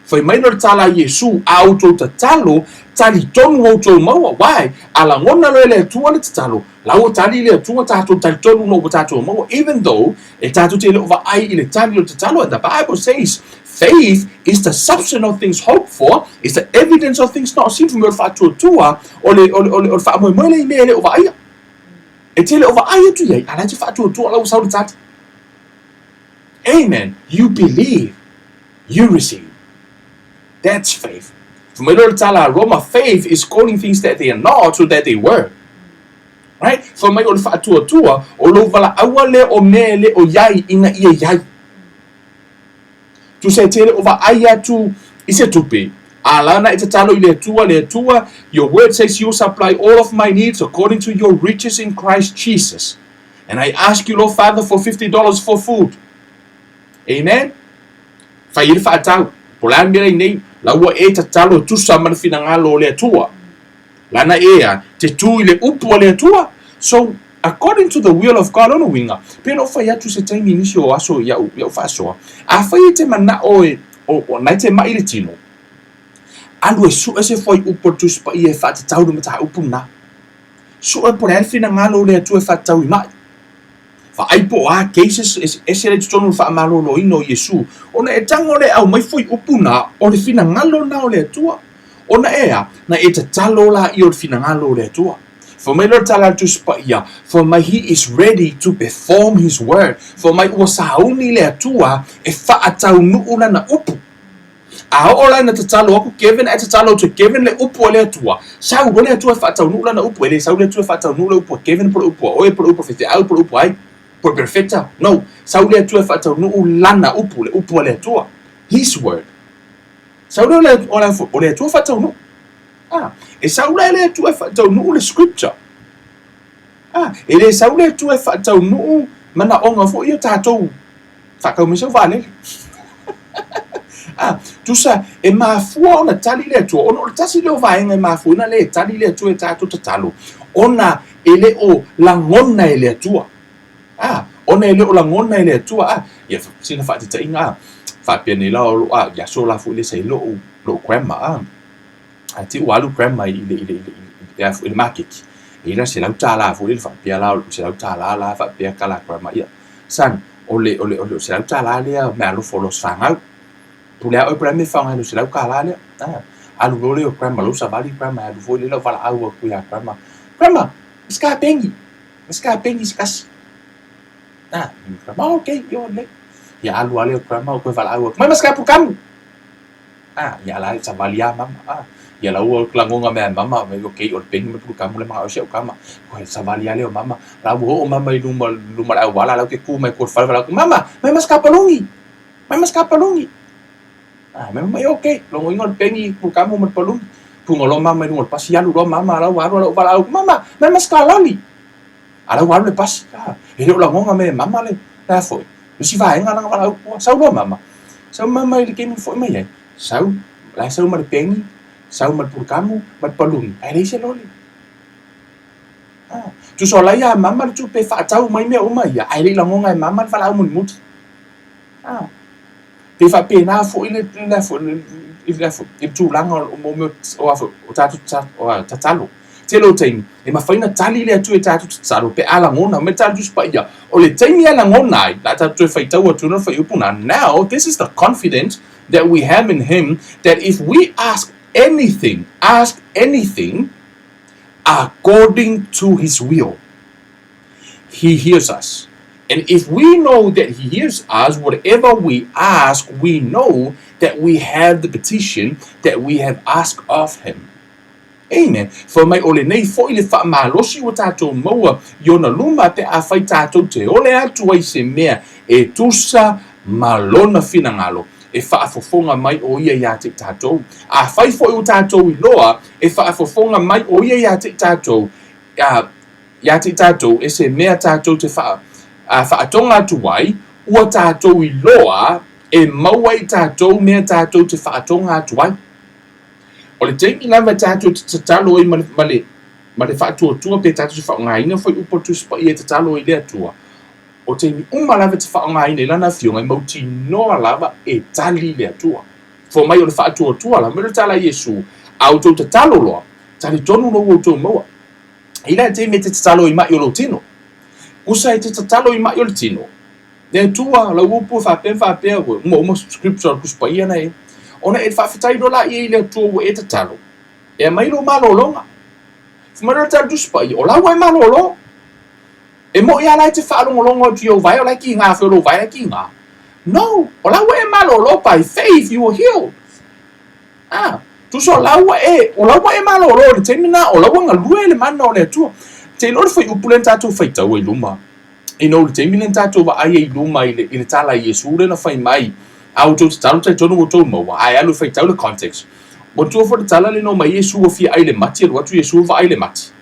Foi mai no tala Yesu auto tatalo tali tonu auto maua why ala ngona lo le tua le tatalo la o tali le tua tato tali tonu no tato maua even though e tato te le over ai le tali le tatalo and the Bible says faith is the substance of things hoped for is the evidence of things not seen from your fatu tua o le fa mo le le over ai e te le over ai tu ye ala te fatu tua la usau le tat amen you believe you receive That's faith. From tala Roma, faith is calling things that they are not so that they were. Right? From my old fatua tua, o lo vala awale o mele o yai ina ia yai. Tu se tele over aya tu ise tupe. Alana itatalo le tua. Your word says you supply all of my needs according to your riches in Christ Jesus. And I ask you, Lord Father, for $50 for food. Amen. Fa'il fa'atau. Polan mira nei la ua e tatalo tusa mana finagalo le atua lana ea te tu le upu le atua so according to the will of God ono winga pe no fai atu se taimi nisi o aso ia fasoa a fai te mana o nai te mai le tino anu e su ese foi upu tus pa ia fa tatau no mata upu na su e por el finagalo le atua fa tatau mai fa ai po a cases ese le tonu fa malo lo ino Yesu ona e tango le au mai foi upuna o le finagalo na o le atua ona ea na e tatalo la I o le finagalo le atua for my Lord tala tu spaia for my he is ready to perform his word for my ua sauni le atua e fa atau nuula na upu a ola na tatalo aku Kevin e tatalo to Kevin le upu le atua sau le atua fa atau nuula na upu le sau le atua fa atau nuula upu Kevin pro upu o e pro upu fete au pro upu ai por perfecta no saule tu fa tau no lana upu le tua his word saule le tu fa tau no e saule le tu fa tau no le scripture e le saule tu fa tau no mana onga fo ia tatou fa ka miso vale tu sa e mafua ona tali le tu ona tasi le vaenga e mafua na le tali le tu e tatou tatalo ona ele o langona ele tua ona ele o langona ele atua ia sina fa te inga fa pe nei la o ya so la fu le sei lo grandma ti walu grandma ile market ila se la tala fu le fa pe la se la tala fa pe kala grandma ia san ole se la tala le ma lo fo lo sanga tu le o premi fa nga lo se la kala le alu le o grandma lo sa bali grandma do fu le lo fa la au ku ya grandma ska pengi skas ok, yo le. Ya alu ale grandma ko fala alu. Mas ka pu kamu. ia la sa valia mama ia la ua langonga me mama me o kei o pengi me puka mule ma o se o kama ko sa valia le mama la o mama i luma la wala la ke ku mai ko fala mama mai mas kapalungi me mai okay longo ingon pengi puka mo me palungi pungo lo mama i ngol pasi alu lo mama la wala wala mama mai mas kalali ala wala le pasi e lo langonga me mama le la foi si vai nga nga wala sa lo mama sa mama i ke mi foi mai sau la sau ma pengi sau ma pukamu ma palungi ai le se loli tu so la ya mama tu pe fa tau mai me o mai ya ai le langonga mama fa la mun mut pe fa pe na fo ile tu langa o mo o afu o ta talo te lo tei e ma faina tali le tu e ta tu tsaro pe ala ngona me ta tu spa ya o le tei ala ngona la ta tu fa tau tu no fa upuna now this is the confidence that we have in him that if we ask anything according to his will, he hears us. And if we know that he hears us, whatever we ask, we know that we have the petition that we have asked of him. Amen. For my ole nei fo ile fa malosi o tatou maua yona luma te a fai tatou te ole atu ai se mea e tusa malona finangalo. E whaafofonga mai o ia ia te tātou. A whai fo o tātou I loa, e whaafofonga mai o ia ia te tātou. Ia te tātou, e se mea tātou te whaatonga atu wai, ua tātou I loa, e maua I tātou mea tātou te whaatonga atu wai. O le teimi lava tātou te talo I male whaatua tua pe tātou te whaongaina, fai upo tu spa I te talo I lea tua. O te lava te whaongaina I lana fionga I mauti noa lava e tali lea tua. Fo mai o le whaatua tua la, mera tala Yesu, au tau te talo loa, tali tonu no o tau maua. Ila te me te talo I mai o lo tino. Usa e te talo I mai o le tino. Ne tua, la upu whapea, mo scripture kuspa ia nei. Ona e whawhitai rola I lea tua o e te talo. E mai lo malolonga. Fumara tala kuspa ia, o lawa e malolonga. E mo ia lai te whaalongolongo tu o vai o lai ki ngā whiolo vai lai ki ngā. No, o lawa e malolo by faith you were healed. Tu so lawa e malolo le temina o lawa ngā lue le mana o le atua. Te lori whai upulen tātou whai tau e luma. E no le temina tātou wa ai e luma I le tala Yesu le na whai mai. Au tau te talo tai tonu o tau maua. Ai alu whai tau le context. Mo tua wha te tala le no mai Yesu o fia ai le mati. Alu atu Yesu wa ai le mati.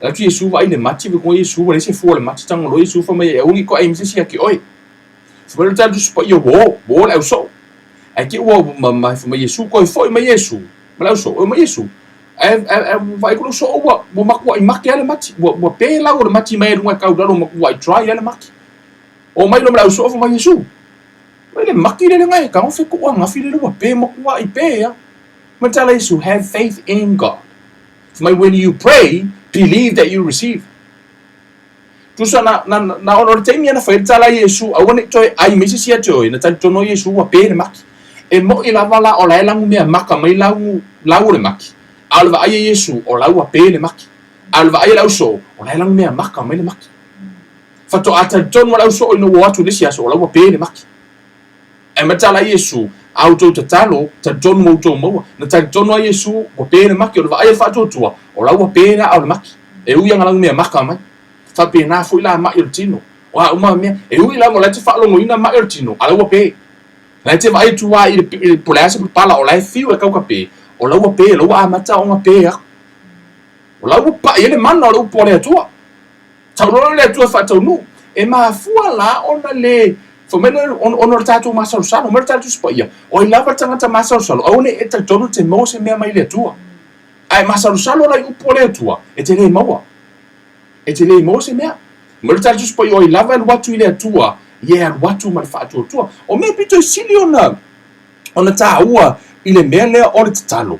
La tu Yesu vai le mati ko Yesu va se fu le mati tang lo Yesu fa mai e ungi ko ai misi ki oi. Fa le tatu spa yo bo la so. Ai ki wo ma fa mai Yesu ko foi mai Yesu. Ma la so mai Yesu. Vai ko so wo ma ko ai maki le mati. Wo pe la o le mati mai runga ka do ma ko ai try le maki. O mai lo ma la so fa mai Yesu. Mai le maki le ngai ka o fe ko nga fi le wo pe ma ko ai pe ya. Ma tala Yesu have faith in God. When you pray, believe that you receive. Tu sa na ono te mia na fa tala Yesu a wone toi ai misi sia toi na tal tono Yesu wa pe le maki. E mo I lava la o la langu mea maka mai lau le maki. Alva ai Yesu o lau a pe le maki. Alva ai lau so o la langu mea maka mai le maki. Fa to ata tono lau so no watu le sia so o lau a pe le maki. E matala Yesu auto te talo ta John mo to mo na ta John wa Yesu o pe le maki o va ai fa to tua o lau pe na o le maki e u yang lang me maka mai fa pe na fu la ma il tino wa uma me e u la mo la te fa lo ina ma il tino ala wa pe la te vai tua I polasa pala o la fiu e ka pe o lau pe lo a mata o pe o lau pa ele man o po le tua ta lo le tua fa to nu e ma fu la ona le fo mena on tatu masal salo mer tatu spoia o lava tanga masal salo o ne eta tonu te mo se me mai le tua ai masal salo la upo le tua e te le maua e te le mo se me mer tatu spoia o lava el watu le tua ye al watu mal fatu tua o me pito sili ona ta ua ile mele o le talo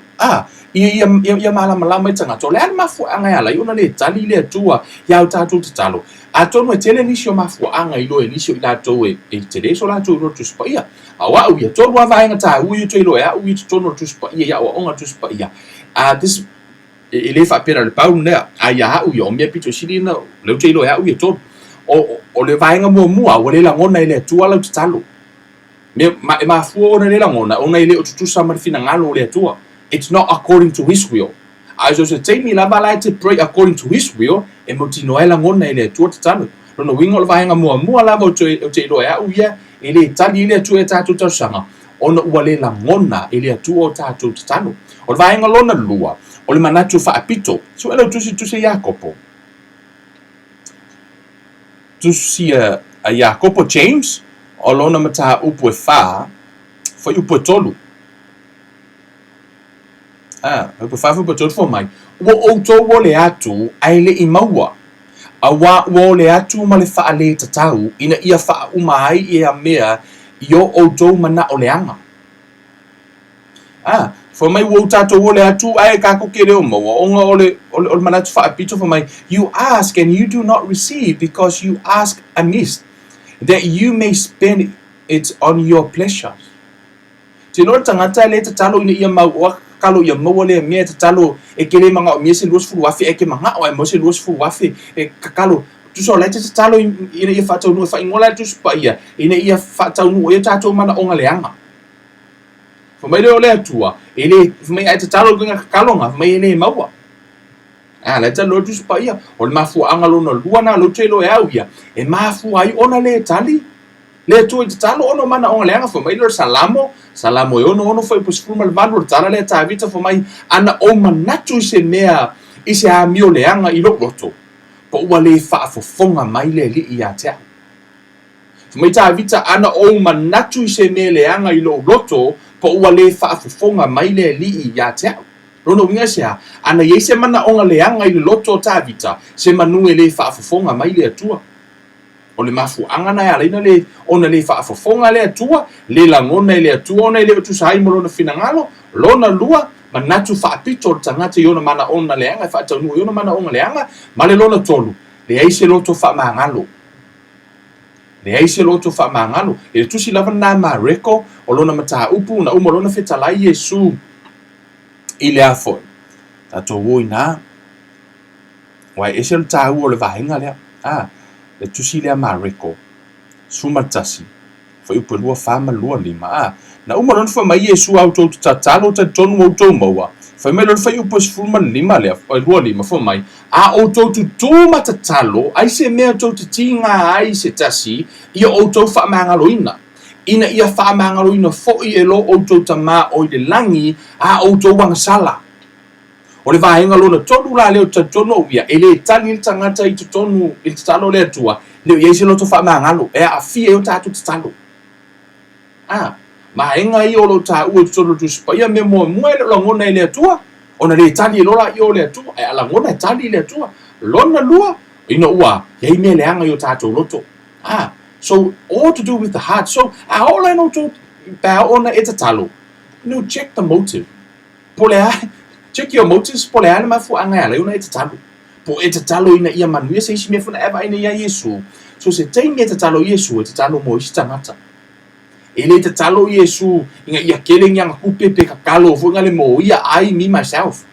ia malama tanga to le mafu anga ala ona le tali le tua ya tatu talo a tonu e tele nisio mafu anga ilo e nisio ila to e tele so la to ro tu spa ia awa u ia tonu ava anga ta u to ilo ya u tonu tu spa ia ya o onga tu spa ia this ele fa pera le pau ne a ya u yo me pito silina le to ilo ya u tonu o le vainga mo o le la ngona ile tua la talo ma fu ona le langona ona ile o tutusa ma fina ngalo le atua. It's not according to his will. I so say me la bala to pray according to his will e mo tino ai langona ile atua talo. Lono wingo le vahenga mua la mo te lo ya uia ile tali ile atua tatu tasanga. Ona ua le langona ile atua o tatu talo. O le vahenga lona lua o le manatu fa apito. So ele tusi Jacopo. Tusi a Jacopo James o lona mata upu e fa foi upu e tolu. Upu fa foi upu e tolu fo mai. Ua outou o le atu ai le i maua. A wa le atu ma le fa le tatau ina ia fa uma ai e a mea i o outou mana o le anga. For my tato ole atu ai ka ko kere o maua onga ole manatu fa apito for my you ask and you do not receive because you ask amiss that you may spend it on your pleasures. Tino tangata le tatalo ina ia maua kalo ia maua le mea tatalo e kere manga o mea se luas fulu wafi e ke manga o e mo se luas fulu wafi e kakalo tuso le tatalo ina ia fatau nu fa ingola tu spa ia ina ia fatau nu ia tato mana onga leanga. Fomai le ole atua ele fomai ai tatalo kinga kalonga fomai ele maua le talo tu spa ia o le mafu anga lona luana lo telo e auia e mafu ai ona le tali le tu tatalo ono mana onga leanga fomai le salamo e ono foi pus fuma le malu tala le tavita fomai ana o manatu se mea ise a mio leanga i loto po ua le fa fofonga mai le li ia tea fomai tavita ana o manatu se mea leanga i loto po ua le faafofoga mai le alii iā te au lona uiga sea ana iai se mana oga leaga i le loto o tavita se manu e lē faafofoga mai le atua o le mafuaga na e alaina le ona lē faafofoga le atua le lagona i le atua ona i le o tusai mo lona finagalo lona lua manatu faapito o le tagata i ona mana ona leaga e faataunua i ona mana oga leaga ma le lona tolu leai se loto faamagalo leai se loto faamagalo e le tusi lava na mareko o lona mataupu na uma lona fetalai Iesu i le a foi tatou oina uae ese le tāua o le vaega lea le tusi lea mareko sumatasi foi upu lua famalua lima na uma lona foi mai Iesu autou tatalo tatonu outou maua foi mai lona foi upu sefulu lima lea lua lima foi mai a outou tutū matatalo ai se mea outou titiga ai se tasi ia outou faamagaloina ina ia faamagaloina foʻi e lo outou tamā o i le lagi a outou agasala o le vaega lona tolu la leo tatonu o ia e lē tali le tagata i totonu i le tatalo le atua leo iai se loto faamagalo e aafia e o tatou tatalo maenga i o lo tāua totonu tusipaia me moamua e le lagona i le atua ona lē tali e lola i o le atua e alagona e tali i le atua lona lua ina ua iai mea leaga i o tatou loto so all to do with the heart so all I know to pa ona e tatalo no check the motive pole check your motives pole ana mafuaga ala ona e tatalo po e tatalo ina ia manuia se isi mea funa eva ina ia Iesu so se taimi e tatalo Iesu e tatalo mo isi tagata e le tatalo Iesu inga ia kelegi aga kupe pe kakalo foʻiga le mo ia I me myself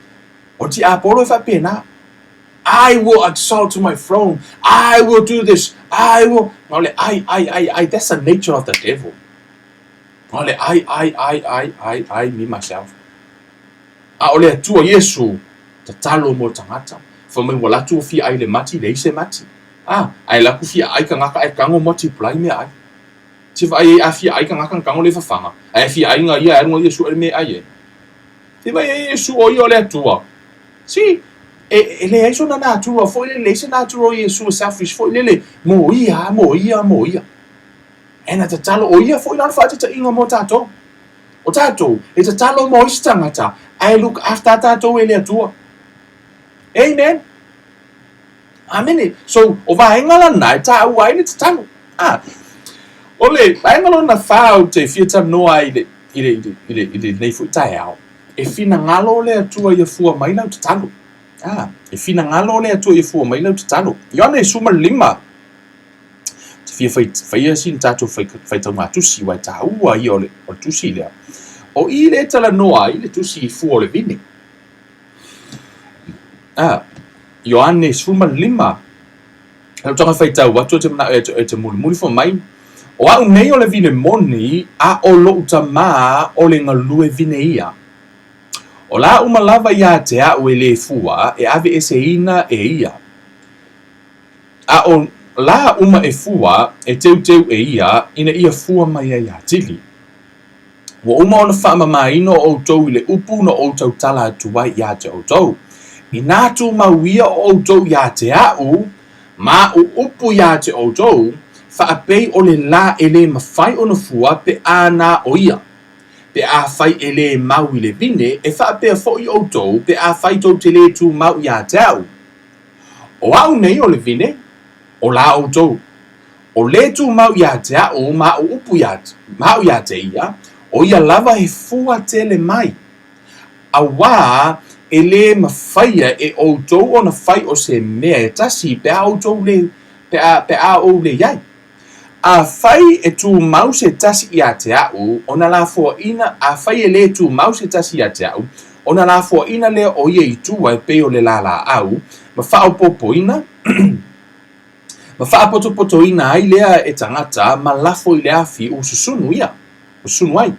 o ti apolo e faapena I will exalt to my throne. I will do this. I will. That's the nature of the devil. I, me, myself. Ole atua Iesu, tatalo mo tangata. For me, wala tu fi ai le mati, le ise mati. Ai la ku fi ai ka ngaka ai kango multiply me ai. Tiva ai a fi ai ka ngaka kango le fafanga. Ai fi ai nga ia ngo Iesu me ai. Tiva Iesu o ole atua. Si. Ele é isso na natura, foi ele se natural Iesu selfish foi ele moia. E na tatalo o ia foi na fata ta inga mo tato. O tato, e tatalo mo istangata. I look after tato ele atua. Amen. Amen. So o vai ngala na ta wa ile tatalo. Ole, vai ngala na fao te fieta no ai ile nei fu taiao. E fina ngalo le atua ia fua mai na tatalo. E fina ngalo le atua ia fua mai lau tatalo. Iona e suma lima. Te fia sin tatou fai tau ngā tusi wai tāua i o le tusi lea. O i le tala noa i le tusi i fua o le vini. Ioane e suma lima. Lau tanga fai tau watu te mana e te muli fua mai. O au nei o le vine moni a o lo utama o le ngalue vine ia. O la umalava ia te au e le fua e ave e se ina e ia. A o la uma e fua e teu e ia ina ia fua mai ia tili. Wa uma ona wha mamaino o tau i le upu no o tau tala atuai ia te o tau. I nātu mawia o tau ia te au, ma o upu ia te o tau, whaapei o le la e le mawhai o na fua pe a nā o ia. Pe a whai e le mau i le vine, e whaapea fo i o tau, pe a whai tau te le tu mau ia te au. O au nei o le vine, o la o tau. O le tu mau ia te au, ma o upu ia mau ia te ia, o ia lava he fua tele mai. A wā, e le mawhaia e o tau o na whai o se mea e tasi pe a o tau le, pe a o le iai. A whai e tu mau se tasi ia te au, o na la fua ina, a whai e le tu mau se tasi ia te au, o na la fua ina le o ia i tua e pe o le la la au, ma whao popo ina, ma wha poto ina ai lea e tangata, ma lafo i lea fi o susunu ia, o sunu ai.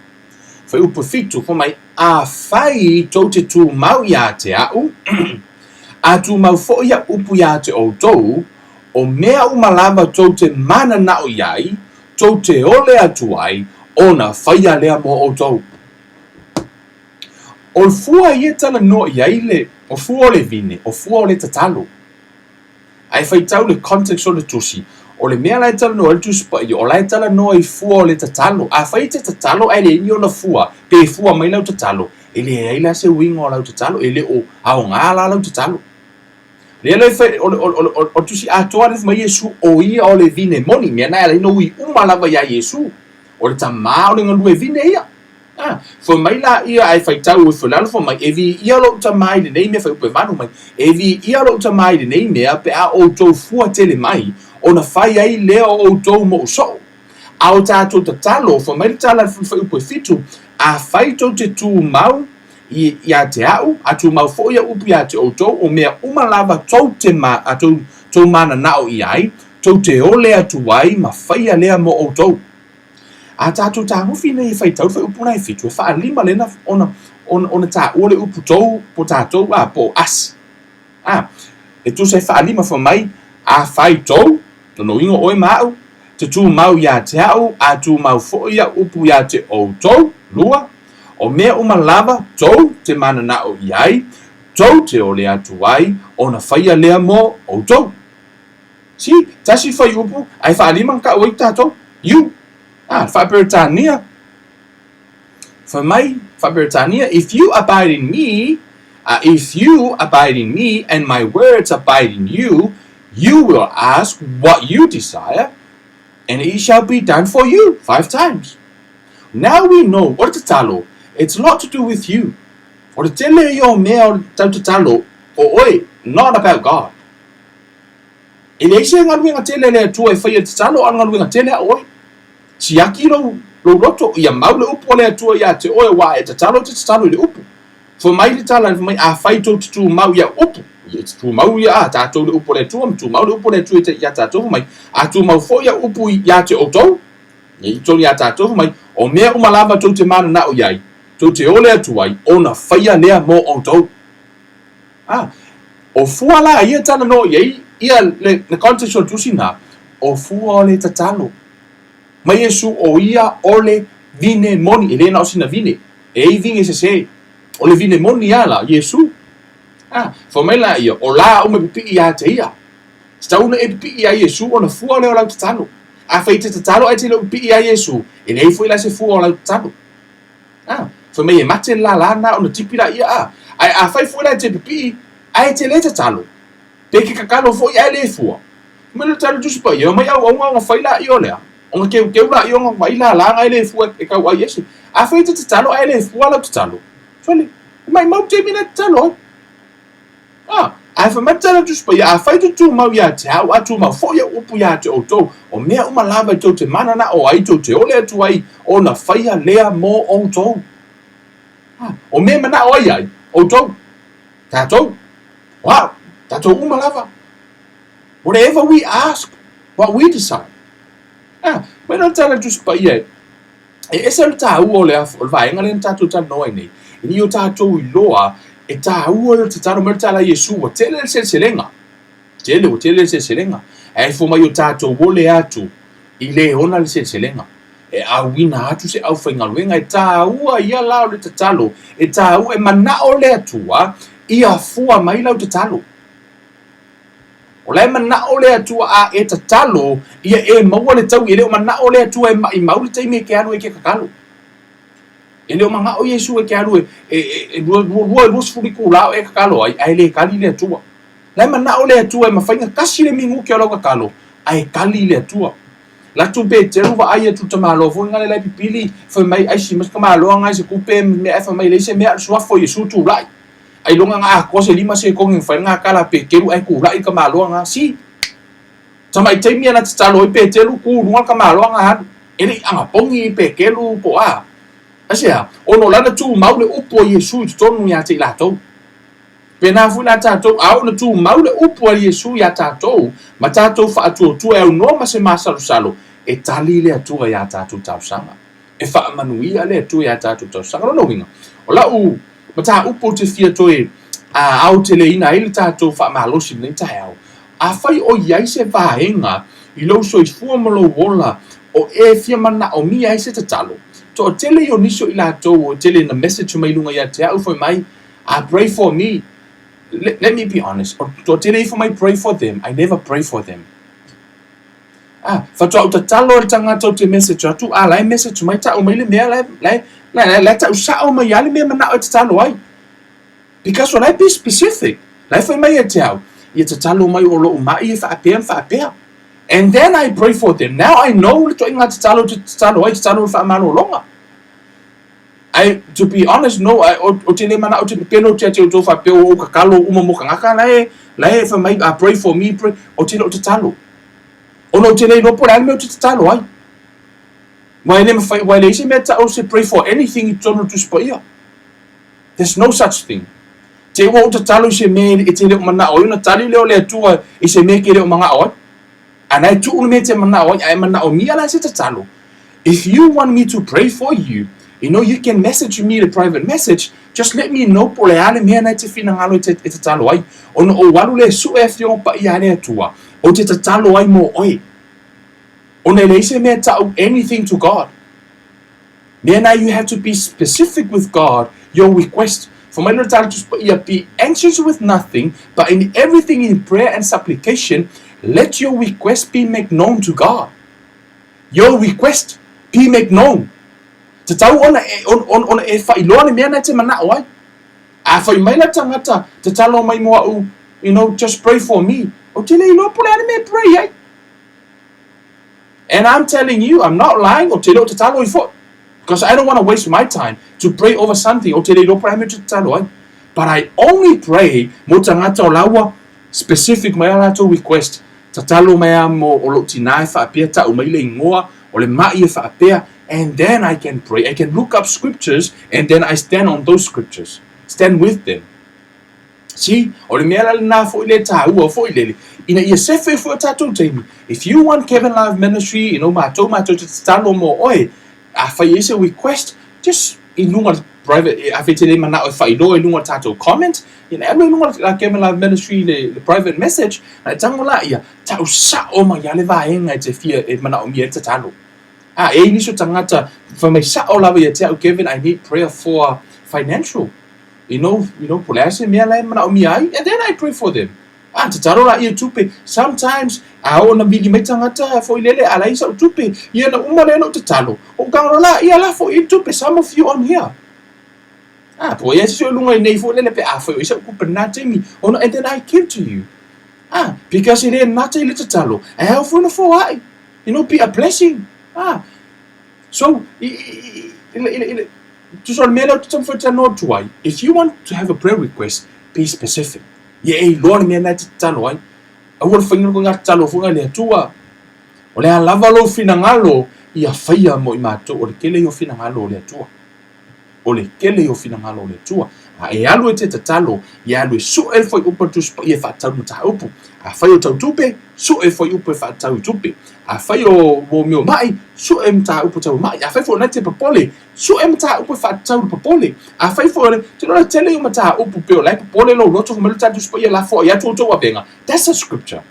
Whai upo fitu, ko mai a whai tau te tu mau ia te au, a tu mau fo ia upu ia te o tau, o mea umalava tau te mana na o iai, tau te ole atu ai, o na whaia lea mo o tau. O fua ia tala no iai le, o fua o le vine, o fua o le tatalo. Ai whai tau le context o le tusi, o le mea lai tala no le tusi pa i, o lai tala no i fua o le tatalo. A whai te tatalo ai le ini o na fua, pe fua mai lau tatalo. E le ai la se wingo o lau tatalo, e le o ao ngā la lau tatalo. Le le fai o tusi atoa le mai Yesu o ia o le vine moni, mea nai ala no i umalava ia Yesu. O le tamā o le ngalue vine ia. Fo mai la ia ai fai tau e fulano fo mai evi ia lo tamai de nei me fai upe vanu mai evi ia lo tamai de nei mea pe a o tau fua tele mai o na fai ai leo o tau mo so a o tātou tatalo fo mai tala fai upe fitu a fai tau te tu mau ia te au a tu mau fo ia upu ia te o tau o mea umalava tau te ma a tau mana nao iai tau te ole atu ai ma fai a lea mo o tau. A tātou tā huwhi nei whai tau whai upu nei fitu e wha lima lena ona tā ua le upu tau po tātou po as. E tu se wha lima wha mai a whai tau no ingo oe mau te tū mau ia te au a tū mau fo ia upu ia te o tau lua o mea umalava tau te mana na o iai tau te o lea tu ai ona whaia lea mo o tau. Si, tasi whai upu ai wha lima ka oi tātou you. Faberitania. For my Faberitania, if you abide in me, and my words abide in you, you will ask what you desire, and it shall be done for you 5 times. Now we know what the talo. It's a lot to do with you. Or the tele yo mea talo o oi, not about God. It is a ngalwinga tele le tu e whaia talo an ngalwinga tele oi. Siaki lo roto ia maule upu le atua ia te oe wa e tatalo le upu. Fo mai le tala mai a whaito te tu mau ia upu. Ia te tu mau ia a tātou le upu le atua, tu mau le upu le atua ia tātou mai. A tu mau fo ia upu ia te otou. Ia tōni ia tātou mai. O mea umalava tau te mana na o iai. Tau te ole atuai, o na whaia lea mo otou. O fua la ia tala no iai, ia le context o tusina, o fua o le tatalo. Mai Yesu o ia ole vine moni ele na osina vine e vinge se o le vine moni ala Yesu fo mai la ia o la o me pipi ia te ia sta una e pipi ia Yesu ona fua le o la tatalo a feite tatalo ai te le pipi ia Yesu e nei foi la se fua o la tatalo fo mai e mate la na ona tipi la ia ai a fai foi la te pipi ai te le tatalo pe ke kakalo foi ai le fua me le talo tu spa ia mai au fai la io le onga ke ula i onga mai la ngai le fua e kau ai Yesu a feite te talo ai le fua la te talo fole mai mau te mina te talo ai fa mata tu spa ya a feite tu mau ya te au atu mau fo ya upu ya te o to o mea uma lava to te mana na o ai to te ole atu ai o na faia lea mo o to o mea mana o ai o to tato wow tato uma lava whatever we ask what we decide. Mai lo tala tu spa ia. E se lo ta u le vai ngale ta tu ta noi nei. Ni o ta tu I loa e ta u o te taro mer tala Yesu o tele se selenga. Tele se selenga. E fo mai o ta tu o le atu I le ona le se selenga. E a wina atu se au whainga luenga e ta ua ia lao le te talo. E ta ua e mana o le atua ia fua mai lau te talo. O le mana o le atua a e te talo ia e maua le tau i leo mana o le atua e mauli teime ke alu e ke kakalo. E leo manga o Yesu e ke alu e lua sfuriku lao e kakalo ai le kali le atua. Le mana o le atua e mawhainga kasi le mingu ke alo kakalo ai kali le atua. La tu be te ruwa ai tu tamalo fo ngale lai pipili fo mai ai si mas kamalo ngai se kupe me fa mai le se me al swafo Yesu tu lai ai longa nga ko se lima se ko ngi fa nga kala pe keru ai ku lai kamalo nga si tama i te mia na talo pe te lu ku nga kamalo nga ele anga pongi pe kelu po a asia ono la tu maule upo Yesu tonu ya te la to pena fu la tato au na tu maule upo Yesu ya tato ma tato fa atu tu e no ma se masalo salo e tali le atu ya tato tau sanga e fa manuia le atu ya tato tau sanga no winga ola u ma ta upo te fia to e a au te le ina ile tato fa malosi nei tau a fai o ia se va henga I lo so I fu mo lo wola o e fia mana o mi ai se talo to tele yo niso ila to o tele na message mai lunga ya te au foi mai I pray for me. Let me be honest. If I pray for them, I never pray for them. Fa tu talo tanga te message tu lai message mai ta o mai le mea lai ta usa o mai ale me mana o talo ai. Because when I be specific, lai fa mai te au. Ia te talo mai o lo mai fa apea. And then I pray for them. Now I know to inga te talo ai talo fa mano longa. To be honest, no, o te le mana o te peno te o fa pe o kakalo uma mo kangaka lai fa mai I pray for me pray o te talo. O no te le no por alme o te talo ai. Why le se meta o se pray for anything tono to spoia. There's no such thing. Te o te talo se me e te le mana o na tali le o le tua e se me ke le manga o. Ana tu me te mana o ai mana o mi ala se te talo. If you want me to pray for you, you can message me the private message. Just let me know por le ale me na te fina ngalo te talo ai. Ono o walu le su e fio pa I ale tua. O te talo ai mo oi. Ono le se me ta anything to God. Then you have to be specific with God, your request. For my little time to be anxious with nothing, but in everything in prayer and supplication, let your request be made known to God. Your request be made known. Te tau ona e fa iloa mea na te mana o ai. A fa mai la tangata te talo mai mo au, just pray for me. O te le iloa pole ane me pray ai. And I'm telling you, I'm not lying. O te le o te talo I fo. Because I don't want to waste my time to pray over something. O te le iloa pole ane me te talo ai. But I only pray mo tangata o laua specific mai ala to request. Te talo mai mo o lo tina e fa apea ta o mai le ingoa o le mai e fa apea. And then I can pray. I can look up scriptures and then I stand on those scriptures. Stand with them. See? O le mea lale nā fo I le tā ua fo I lele. Ina ia sefe fo tātou teimi. If you want Kevin Live Ministry, mātou te talo mo oi, a whai ese request, just I lunga private, a whai te le mana o whai loa I lunga tātou comment, e lunga Kevin Live Ministry, the private message, na tango la ia, tau sa o ma ia le vaenga te fia e mana o mia te talo. E niso tangata, for my sa o lava ia te au Kevin, I need prayer for financial. Pulase mea lai mana o mia ai, and then I pray for them. Te taro la ia tupe. Sometimes, o na vili mai tangata fo I lele ala isa o tupe, ia na umale no te talo. O kangaro la, ia la fo I tupe, some of you on here. Po ia si o lunga I nei fo lele pe fo isa o kupa na te mi, and then I give to you. Because I nata I le te talo. Hau fo na fo ai. Be a blessing. So, if you want to have a prayer request, be specific. Lord me na talo ai. Awal whainga ko ngā talo funga le atua. O le lava lo finangalo, ia whaia mo I mātou. O le kele o finangalo le atua. O le kele o finangalo le atua. e alu e te tatalo e alu e su e foi upo tu spa e whaatau na taha upu a whai o tau tupe su e foi upo e whaatau tupe a whai o mio mai su e mta upo tau mai a whai fo na te papole su e mta upo e whaatau papole a whai fo te rona tele o mta upo peo lai papole lo loto fo meluta tu spa e la fo e atu o tau abenga. That's a scripture.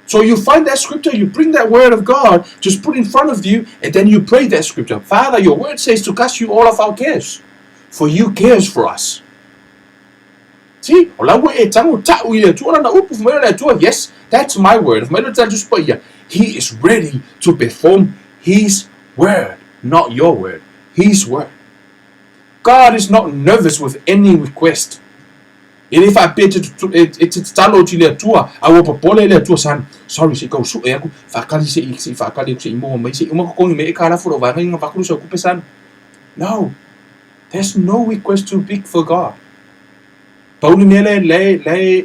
So you find that scripture, you bring that word of God, just put in front of you, and then you pray that scripture. Father, your word says to cast you all of our cares, for you cares for us. See, yes, that's my word. He is ready to perform his word, not your word, his word. God is not nervous with any request. And if I pay it's talo ti le tua, I will popole le tua san. Sorry, se kau su e aku, fakali se fakali se imo mai se imo ko me e kala fo va nga fakulu se ku pesan. No. There's no request too big for God. Pauli mele le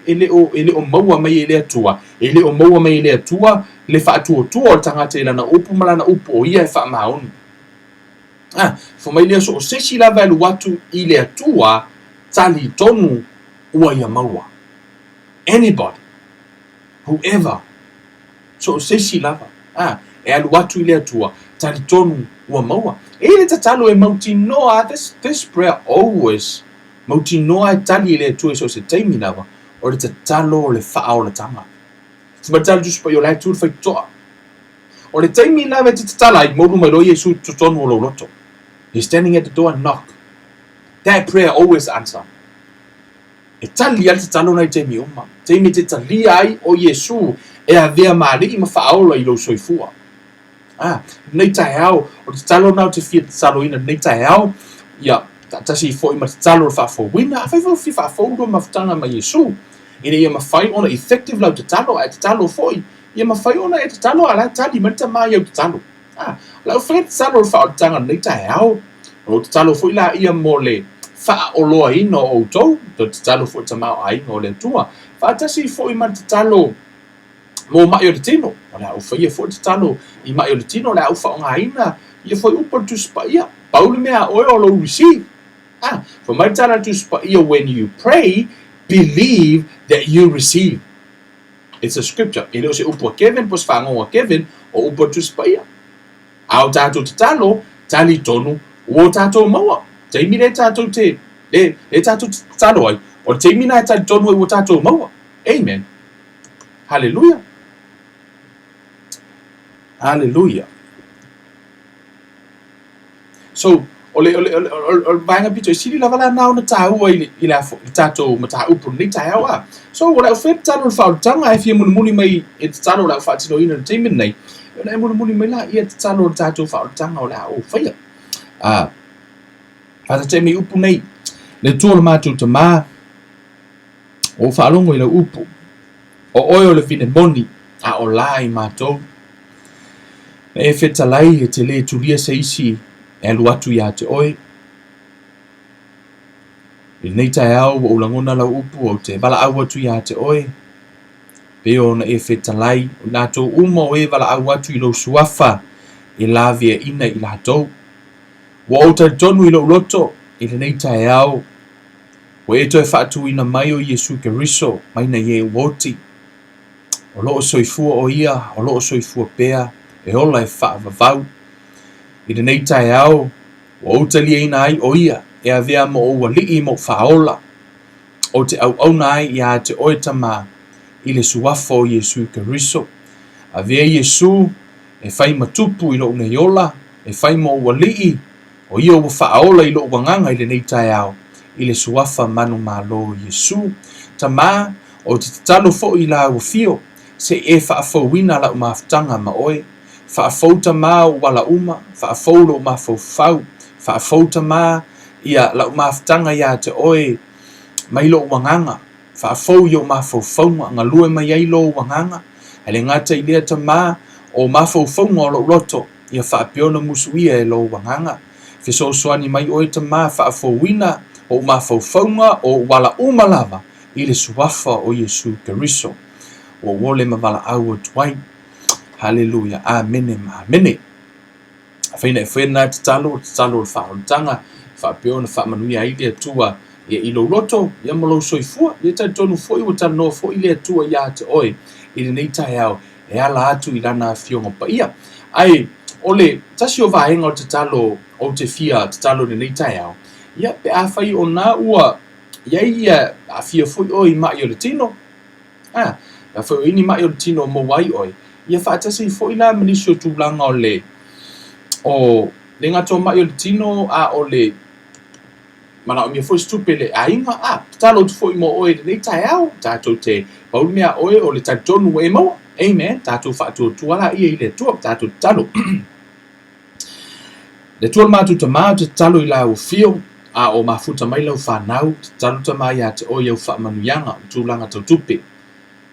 ele o maua mai ele tua. Ele o maua mai ele tua, le fa tua tua tanga te na upu mala na upu o ia fa maun. Fo mai le so se si la valu watu ile tua tali tonu ua ia maua. Anybody, whoever. So se si lava. E alu watu ile tua tali tonu ua maua. Ele tatalo e mauti noa, this prayer always mauti noa tali ile tua so se taimi lava. O le tatalo o le faa o le tanga. Fuma talo just pa yo lai tu fai toa. O le taimi lava te tatala I modu mai lo Yesu tutonu o lo loto. He's standing at the door and knock. That prayer always answer. E tali al tatalo nai taimi uma. Taimi te tali ai o Yesu e a vea maari I mawhaaola I lo soifua. Nei tai au, o te talo nau te fia te talo ina, nei tai au, ia, tasi fo I ma te talo wha fo wina, a whai fo wha fo uro mawhtanga ma Yesu. Ina ia mawhai ona effective lau te talo, a te talo foi, ia mawhai ona e te talo, a la tali marita mai au te talo. Lau whai te talo wha o te tanga nei tai au, o te talo foi la ia mo le wha o loa ino o tou, to te talo foi ta mao ai o le tua, wha tasi foi ma te talo, mo mai o le tino, o le au whaia fo te talo I mai o le tino, le au whaonga ina, ia foi upa tu spa ia, pauli mea oe o lo receive. For mai tala tu spa ia, when you pray, believe that you receive. It's a scripture. Ele o se upa Kevin, pos whangonga Kevin, o upa tu spa ia. Au tato te talo, tali tonu, o tato maua. Taimi le tato te, le tato te talo ai, o taimi na tali tonu o tato maua. Amen. Hallelujah. Hallelujah. So, ole banga pito sili la vala na tau ila tato mata upu ni tawa. So, what I felt tano fa tanga if you muni mai it's tano la fa tino ina team nei. Na muni mai la ia tano tato fa tanga ola o fa. Fa te mi upu nei. Le tolo mato te ma. O fa longo ila upu. O oio le fine moni a o lai mato. E fetalai e te le tulia se isi e alu atu ia te oe. I nei tai au o langona la upu o te vala au atu ia te oe. Peo na e fetalai o nato uma o e vala au atu I lo suafa e la via ina I la tau. Wa o ta tonu I lo loto I le nei tai au. O e toi fatu ina mai o Yesu Keriso mai na ye woti. O loo soifua o ia, o loo soifua pea, e ola e wha vavau. I nei tai au, o utalia ina ai o ia, e a vea mo o walii mo whaola. O te au na ai ia te oe tama, I le suafa o Yesu Keriso. A vea Yesu, e whai matupu I lo una iola, e whai mo o walii, o ia o whaola I lo wanganga I le nei tai au, I le suafa manu malo Yesu. Tama, o te talo fo I la ufio, se e whaafauina la umafutanga ma oe, whaafauta ma o wala uma, whaafaulo umafau, whaafauta ma ia la umafutanga ia te oe, mai lo wanganga, whaafau i o mafaufaunga, ngā lue mai ai lo wanganga, hele ngata I lea ta ma o mafaufaunga o lo loto, ia whaapiona musuia e lo wanganga, whiso soani mai oe ta ma whaafauina o mafaufaunga o wala uma lava, I le suafa o Yesu Keriso. O wole mavala au tuai. Hallelujah. Amen. Amen. Faina e whena te talo le whaorotanga, whapeona whamanuia I le tua, ia i lo loto ia mo lo soifua ia taitonu foʻi ua talanoa foʻi le atua iā te oe i lenei taeao e ala atu i lana afioga paia ai o le tasi o vaega o le tatalo o te fia tatalo lenei taeao ia pe a fai ona ua iai ia afia foʻi oe i maʻi o le tino a fai o ini maʻi o le tino mo ai oe ia faatasi foʻi la ma nisi o tulaga o le gato maʻi o le tino a o le mana o mia foi stupe le ainga talo tu foi mo oe nei taeao tatou te paul mea oe o le tatonu e mo amen tatou faatu tuala ia i le tua tatou talo le tua matu tama te talo i la o fio a o mafuta mai lau fanau talo tama ia te oe au faamanuianga tulaga tau tupe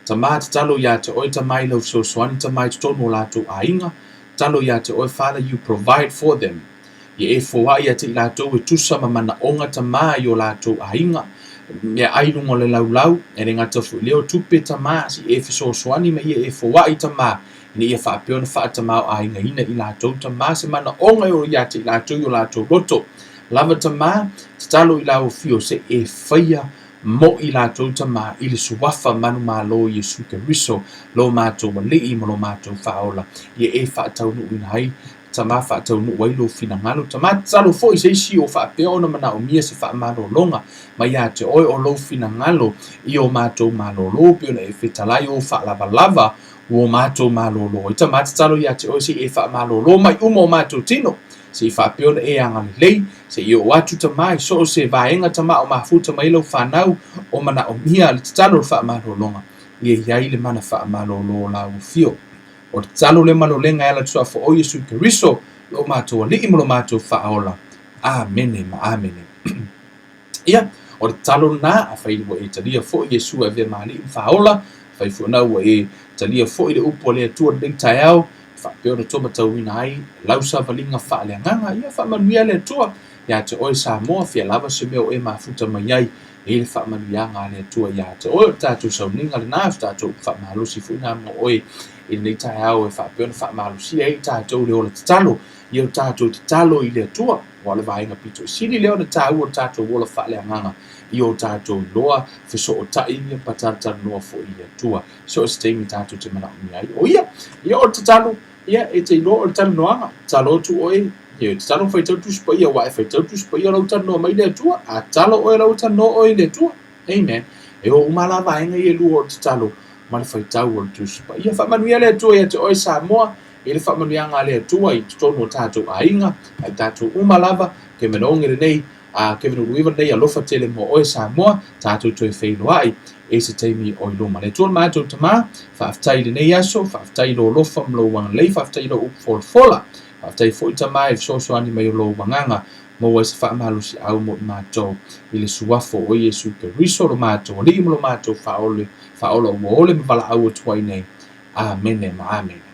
tama te talo ia te oe tama i lau soasoani tama i tonu o latou ainga talo ia te oe Father you provide for them ia e foaʻi ia te i latou e tusa ma manaʻoga tamā i o latou aiga mea ailuga o le laulau e le gata foʻi lea o tupe tamā si e fesoasoani ma ia e foaʻi tamā ina ia faapea ona faatamā o aigaina i latou tamā se manaʻoga e o ia te i latou i o latou loto lava tamā tatalo i laofio se e faia mo i latou tamā i le suafa manumālo iesu keriso lo matou alii ma lo matou faaola ia e faataunuuina ai tama faataunuu ai lo finagalo tama tatalo foʻi se isi o faapea ona manaʻomia se faamalōloga ma iā te oe o lou finagalo i o matou malōlō pe ona e fetalai o faalavalava ua matou malōlō ai tama tatalo iā te oe seʻi e faamalōlō mai uma o matou tino seʻi faapea ona e agalelei seʻi o atu tamā i so o se vaega tamā o mafuta mai lau fanau o manaʻomia le tatalo le faamalōloga ia iai le mana faamalōlō laufio o te talo le malolenga ala tua fo o Yesu Keriso lo matou alii ma lo matou faaola amene ma amene ia o te talo na a fai ua e talia fo Yesu e ve mali faaola fai fo na ua e talia fo i le upo le atua le taeao faapea ona toma tauina ai lau savaliga faaleagaga ia faamanuia le atua iā te oe Samoa fia lava se mea o e mafuta mai ai e le faamanuiaga a le atua iā te oe o tatou sauniga lenā o tatou faamalosi foʻi na mo oe i nei taeao e faapea ona faamalosia ai tatou le ola tatalo ia o tatou tatalo i le atua ua le vaega pitoʻisili lea ona tāua o tatou ola faaleagaga i o tatou iloa fesootaʻi ia patalatalanoa foʻi i le atua so o se taimi tatou te manaʻomia ai o ia o le tatalo ia e te iloa o le talanoaga talo atu oe ia te talo faitau tusi paia ua e faitau tusi paia lau talanoa mai le atua a talo oe lau talanoa oe le atua amen e o uma la vaega ia lua o le tatalo ma le faitau o le tusi paia faamanuia le atua ia te oe Samoa i le faamanuiaga a le atua i totonu o tatou aiga ai tatou uma lava ke manaoge lenei ke venuʻuiva lenei alofa tele mo oe Samoa tatou toe feiloaʻi e se taimi o i luma le atua le matou tamā faafetai lenei aso faafetai lolofa ma lou agalei faafetai lou upu folafola faafetai foʻi tamā e fesoasoani mai o lou agaga mo ua se faamalosi au mo i matou i le suafa o Iesu Keriso lo matou alii ma lo matou faaola ua ole ma valaau atu ai nei amene ma amene